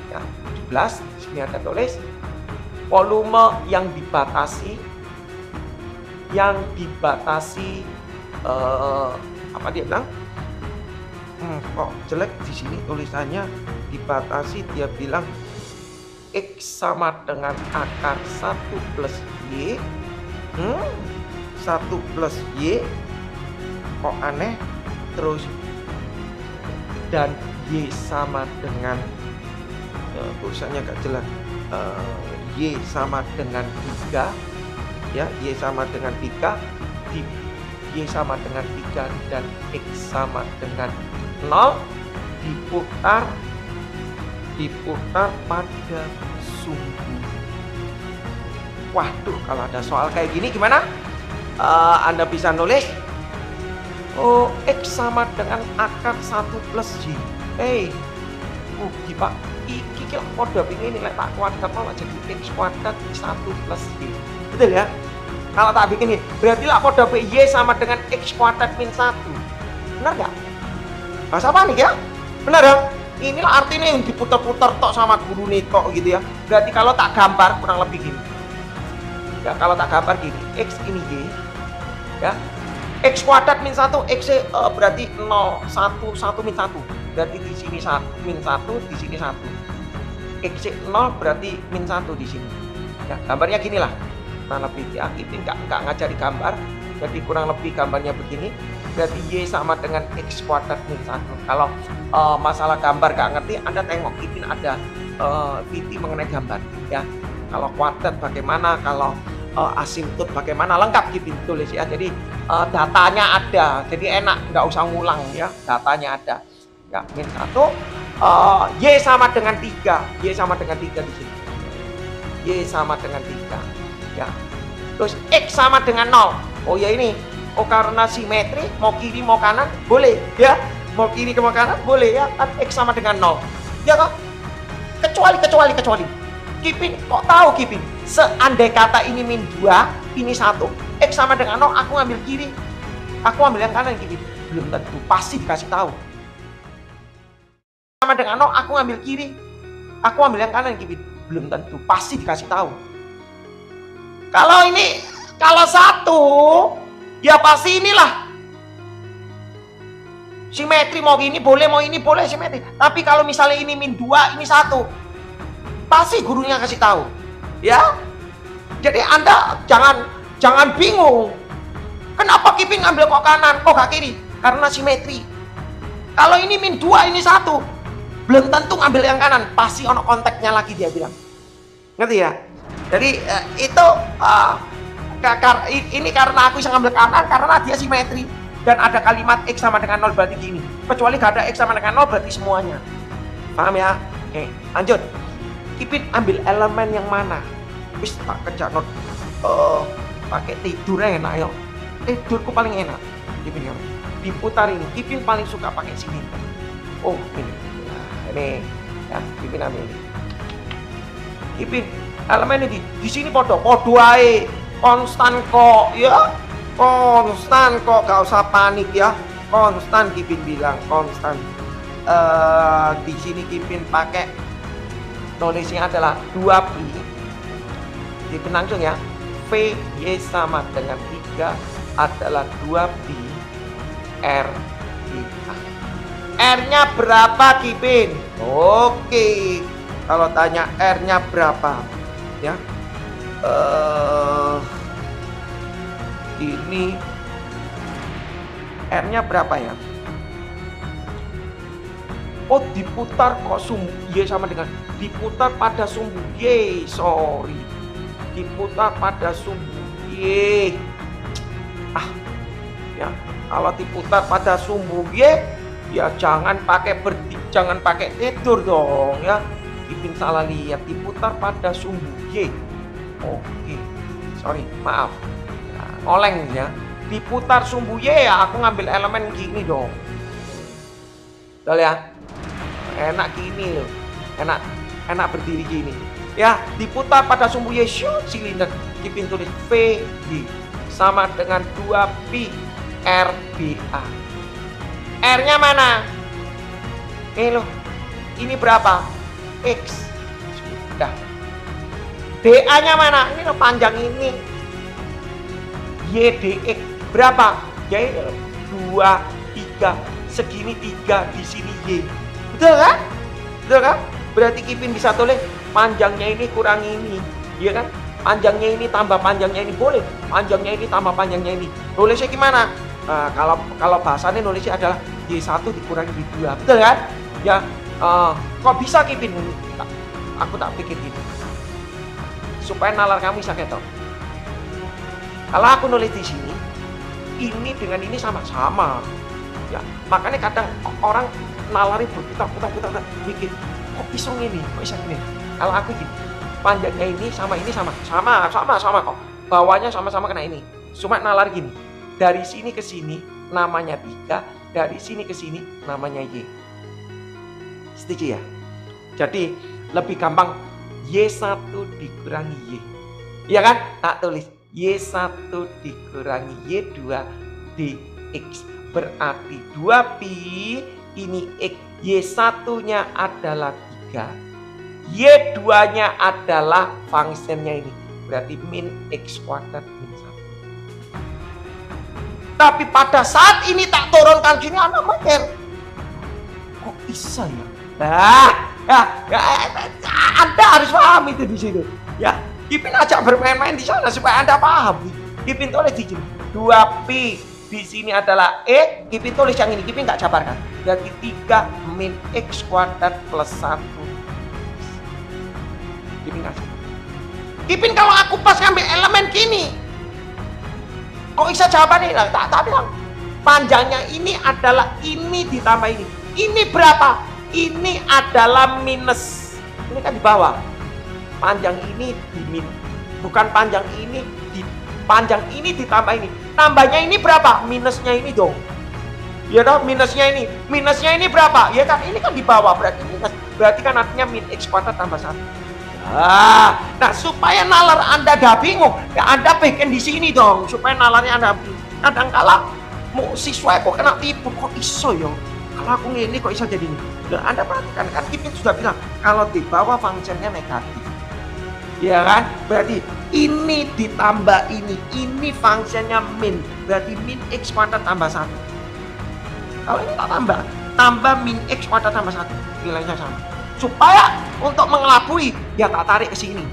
A: ya 17 di sini ada tulis volume yang dibatasi apa dia bilang? Kok jelek di sini tulisannya dibatasi, dia bilang X sama dengan akar 1 plus Y 1 plus Y kok aneh, terus dan Y sama dengan tulisannya agak jelas Y sama dengan 3 ya, Y sama dengan 3 Y sama dengan 3 dan X sama dengan 0 diputar pada sumbu. Waduh, kalau ada soal kayak gini gimana? Anda bisa nulis X sama dengan akar 1 plus Y. Pak, iki kok podo ini lek tak kuadrat malah jadi X kuadrat 1 plus Y. Betul ya? Kalau tak bikin ini, berarti lah podo Y sama dengan X kuadrat min 1. Benar gak? Bahasa apa nih ya? Benar ya? Inilah artinya yang diputar-putar tok sama guru nih kok gitu ya. Berarti kalau tak gambar kurang lebih gini. Ya, kalau tak gambar gini, X ini Y ya. X kuadrat min 1, X berarti 0, 1, 1 min 1. Berarti di sini min 1, di sini 1. X 0 berarti min 1 di sini. Ya, gambarnya gini lah. Kurang lebih ya, itu enggak ngajari gambar. Jadi kurang lebih gambarnya begini. Berarti Y sama dengan X kuadrat min 1. Kalau masalah gambar gak ngerti, Anda tengok ini ada VT mengenai gambar ya. Kalau kuadrat bagaimana, kalau asimtot bagaimana, lengkap gitu tulis ya. Jadi datanya ada, jadi enak, nggak usah ngulang ya, datanya ada ya. Min 1 Y sama dengan 3, Y sama dengan 3 di sini, Y sama dengan 3 ya. Terus X sama dengan 0. Oh ya ini, karena simetri, mau kiri mau kanan boleh ya, mau kiri ke mau kanan boleh ya, kan X sama dengan 0 ya kan. Kecuali. Kipin, kok tahu Kipin? Seandai kata ini min 2, ini 1, X sama dengan 0, aku ngambil kiri. Aku ambil yang kanan Kipin. Belum tentu, pasti dikasih tahu. Sama dengan 0, aku ngambil kiri. Aku ambil yang kanan Kipin. Belum tentu, pasti dikasih tahu. Kalau 1, ya pasti inilah. Simetri, mau ini boleh simetri. Tapi kalau misalnya ini min 2, ini 1, pasti gurunya kasih tahu. Ya. Jadi Anda jangan bingung. Kenapa Kipin ngambil kok kanan, kok gak kiri? Karena simetri. Kalau ini min 2, ini 1, belum tentu ngambil yang kanan. Pasti ono konteksnya lagi dia bilang. Ngerti ya? Jadi ini karena aku bisa ngambil kanan karena dia simetri. Dan ada kalimat X sama dengan 0 berarti gini. Kecuali gak ada X sama dengan 0 berarti semuanya. Paham ya? Oke, lanjut. Kipin ambil elemen yang mana? Wis tak kerja not. Pakai tidur enak ya. Tidurku paling enak. Kipin ya. Diputar ini. Kipin paling suka pakai sini. Oh, ini. Nah, ini. Ya, Kipin ambil ini. Kipin elemen ini di sini podo ae. Konstan kok, ya. Konstan kok, gak usah panik ya. Konstan Kipin bilang konstan. Di sini Kipin pakai tulisnya adalah 2pi. Kipin langsung ya. V Y sama dengan 3 adalah 2pi R kita. R-nya berapa Kipin? Oke. Kalau tanya R-nya berapa? Ya. Ini R-nya berapa ya? Oh, diputar kok sumbu Y sama dengan diputar pada sumbu Y. Sorry. Diputar pada sumbu Y. Ya, kalau diputar pada sumbu Y, ya jangan pakai tidur dong ya. Kipin salah lihat, diputar pada sumbu Y. Oke. Sorry, maaf. Oleng ya, diputar sumbu Y ya aku ngambil elemen gini dong. Betul ya, enak gini loh, enak berdiri gini ya. Diputar pada sumbu Y, silinder. Kipin tulis V D sama dengan 2pi RBA. R-nya mana? Loh, ini berapa? X. Sudah. DA-nya mana? Ini loh, panjang ini. YDX berapa? Y 2, 3, segini 3, di sini Y. Betul kan? Betul kan? Berarti Kipin bisa tulis panjangnya ini kurang ini, ya kan? Panjangnya ini tambah panjangnya ini, boleh. Panjangnya ini tambah panjangnya ini. Nulisnya gimana? Kalau bahasanya nulisnya adalah Y1 dikurangi Y2. Betul kan? Ya. Kok bisa Kipin? Aku tak pikir gitu. Supaya nalar kamu bisa ketok. Kalau aku nulis di sini, ini dengan ini sama-sama. Ya, makanya kadang orang nalari berputar, mikir, kok bisa gini, kok bisa gini. Kalau aku gini, panjangnya ini sama kok. Bawahnya sama-sama kena ini. Cuma nalar gini, dari sini ke sini namanya 3, dari sini ke sini namanya Y. Setuju ya? Jadi lebih gampang Y1 dikurangi Y. Iya kan? Tak tulis Y1 dikurangi Y2 dx. Berarti 2pi ini X. Y1-nya adalah 3. Y2-nya adalah fungsinya ini. Berarti min X kuadrat min 1. Tapi pada saat ini tak turunkan sini, anak mikir, kok bisa ya? Anda harus paham itu di situ. Ya. Kipin ajak bermain-main di sana supaya Anda paham. Kipin tulis di sini 2pi, di sini adalah E. Kipin tulis yang ini, Kipin nggak jabarkan. Berarti 3 min X kuadrat plus 1. Kipin nggak. Kipin kalau aku pas ngambil elemen gini, kok bisa jawabannya? Tak bilang. Panjangnya ini adalah ini ditambah ini. Ini berapa? Ini adalah minus. Ini kan di bawah. Panjang ini bukan panjang ini panjang ini ditambah ini. Tambahnya ini berapa? Minusnya ini dong. Ya dong, minusnya ini berapa? Ya kan ini kan di bawah, berarti minus. berarti kan artinya min X kuadrat tambah 1. Nah, supaya nalar Anda dah bingung, ya Anda bikin di sini dong, supaya nalarnya Anda bingung. Kadang kala mau siswa kok kena tipu, kok iso yo. Kalau aku ini kok iso jadi ini. Nah, Anda perhatikan kan Kipin sudah bilang kalau di bawah fungsinya negatif. Ya kan? Berarti ini ditambah ini fungsinya min. Berarti min X kuadrat tambah 1. Kalau ini tak tambah min X kuadrat tambah 1. Nilainya sama. Supaya untuk mengelabui, ya tak tarik ke sini.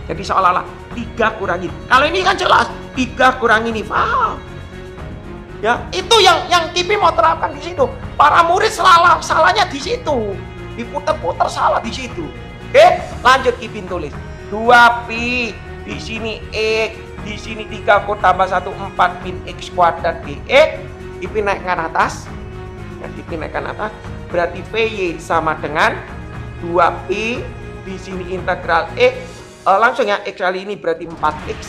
A: Jadi seolah-olah 3 kurangi. Kalau ini kan jelas 3 kurangi ini, paham? Ya, itu yang Kipin mau terapkan di situ. Para murid salahnya di situ. Diputar-putar salah di situ. Oke, lanjut Kipin tulis. 2pi di sini X, di sini 3 kur tambah 1 4 min X kuadrat dx. Kipin naikkan atas. Ya, Kipin naikkan atas. Berarti Vy sama dengan 2pi di sini integral X. Langsung ya, X kali ini berarti 4X.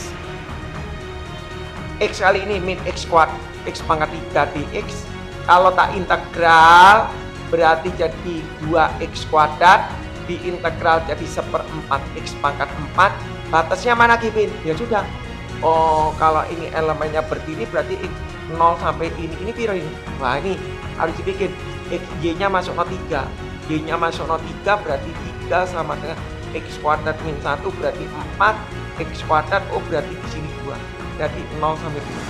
A: X kali ini min X kuadrat X pangkat 3 dx. Kalau tak integral berarti jadi 2X kuadrat, diintegral jadi 1/4 X pangkat 4. Batasnya mana Kipin? Ya sudah. Oh, kalau ini elemennya berdiri berarti 0 sampai ini piro ini? Wah, ini harus dibikin. Y-nya masuk 3. Y-nya masuk 3 berarti 3 sama dengan X kuadrat min 1 berarti 4. X kuadrat, oh berarti di sini 2. Berarti 0 sampai 2.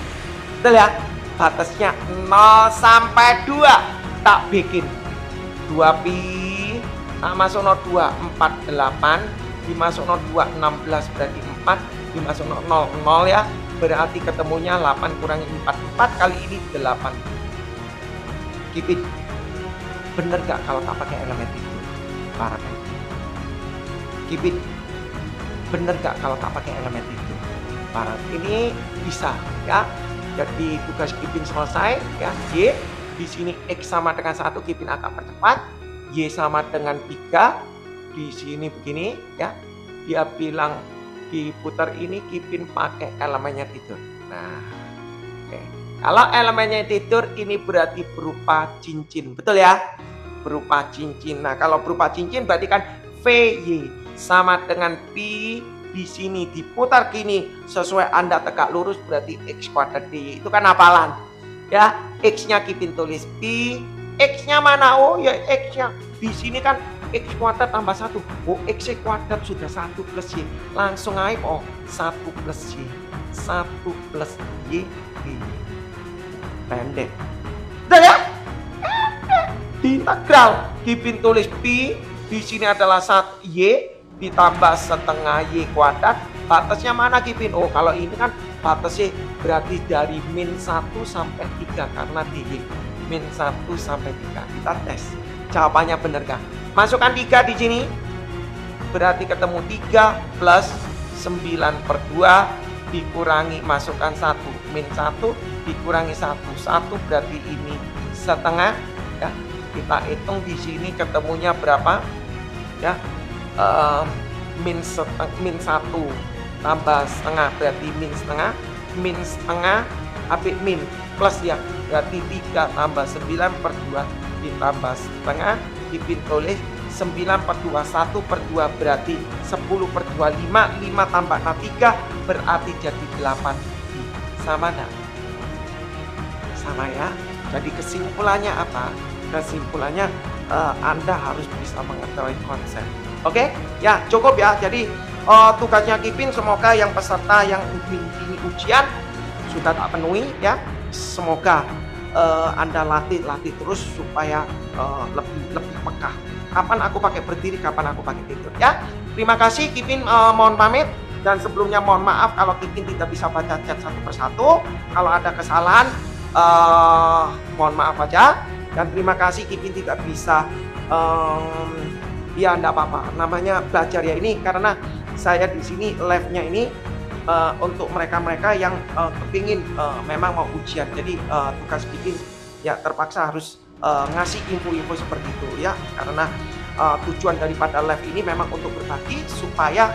A: Betul ya? Batasnya 0 sampai 2. Tak bikin. 2pi masuk 2, 48. Dimasuk 2, 16 berarti 4. Dimasuk 0, 0 ya. Berarti ketemunya 8 kurangi 4. 4 kali ini 8. Kipin. Bener gak kalau tak pakai elemen itu? Parah kan? Kipin. Bener gak kalau tak pakai elemen itu? Parah. Ini bisa ya. Jadi tugas Kipin selesai ya. Y di sini X sama dengan 1, Kipin agak percepat. Y sama dengan 3. Di sini begini ya. Dia bilang diputar ini, Kipin pakai elemennya tidur. Nah, oke. Kalau elemennya tidur ini berarti berupa cincin, betul ya? Berupa cincin. Nah, kalau berupa cincin berarti kan Vy sama dengan pi di sini diputar gini sesuai Anda tegak lurus berarti X kuadrat dy. Itu kan hafalan. Ya, X-nya Kipin tulis pi. X-nya mana? Oh, ya X-nya. Di sini kan X kuadrat tambah 1. Oh, X kuadrat sudah 1 plus Y. Langsung aja oh 1 plus Y. 1 plus Y. Pendek. Udah ya? Diintegral. Kipin tulis pi. Di sini adalah 1 Y ditambah setengah Y kuadrat. Batasnya mana Kipin? Oh, kalau ini kan batasnya berarti dari min 1 sampai 3 karena dy. Min 1 sampai 3. Kita tes. Jawabannya benar kan? Masukkan 3 di sini. Berarti ketemu 3 plus 9/2 dikurangi masukkan 1 min 1 dikurangi 1. 1 berarti ini setengah ya. Kita hitung di sini ketemunya berapa? Ya. Min 1 tambah setengah berarti min setengah habis min plus ya berarti 3 tambah 9/2 ditambah setengah. Kipin tulis 9/2 1/2 berarti 10/2 5 tambah 3 berarti jadi 8. Sama enggak? Sama ya. Jadi kesimpulannya apa? Kesimpulannya Anda harus bisa mengetahui konsep. Oke? Ya, cukup ya. Jadi tugasnya Kipin semoga yang peserta yang ini ujian sudah tak penuhi ya. Semoga Anda latih terus supaya lebih peka. Kapan aku pakai berdiri, kapan aku pakai tidur ya. Terima kasih Kipin, mohon pamit dan sebelumnya mohon maaf kalau Kipin tidak bisa baca chat satu persatu. Kalau ada kesalahan mohon maaf aja dan terima kasih Kipin tidak bisa ya enggak apa-apa. Namanya belajar ya ini karena saya di sini live-nya ini untuk mereka-mereka yang kepingin memang mau ujian. Jadi tugas Kipin ya terpaksa harus ngasih info-info seperti itu ya. Karena tujuan daripada live ini memang untuk berbagi supaya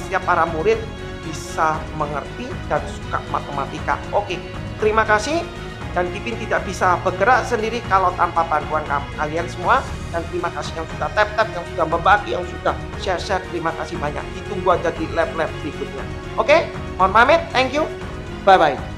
A: setiap para murid bisa mengerti dan suka matematika. Oke, terima kasih. Dan Kipin tidak bisa bergerak sendiri kalau tanpa bantuan kalian semua. Dan terima kasih yang sudah tap-tap, yang sudah membagi, yang sudah share-share. Terima kasih banyak. Ditunggu aja di lab-lab berikutnya. Oke, mohon pamit. Thank you. Bye-bye.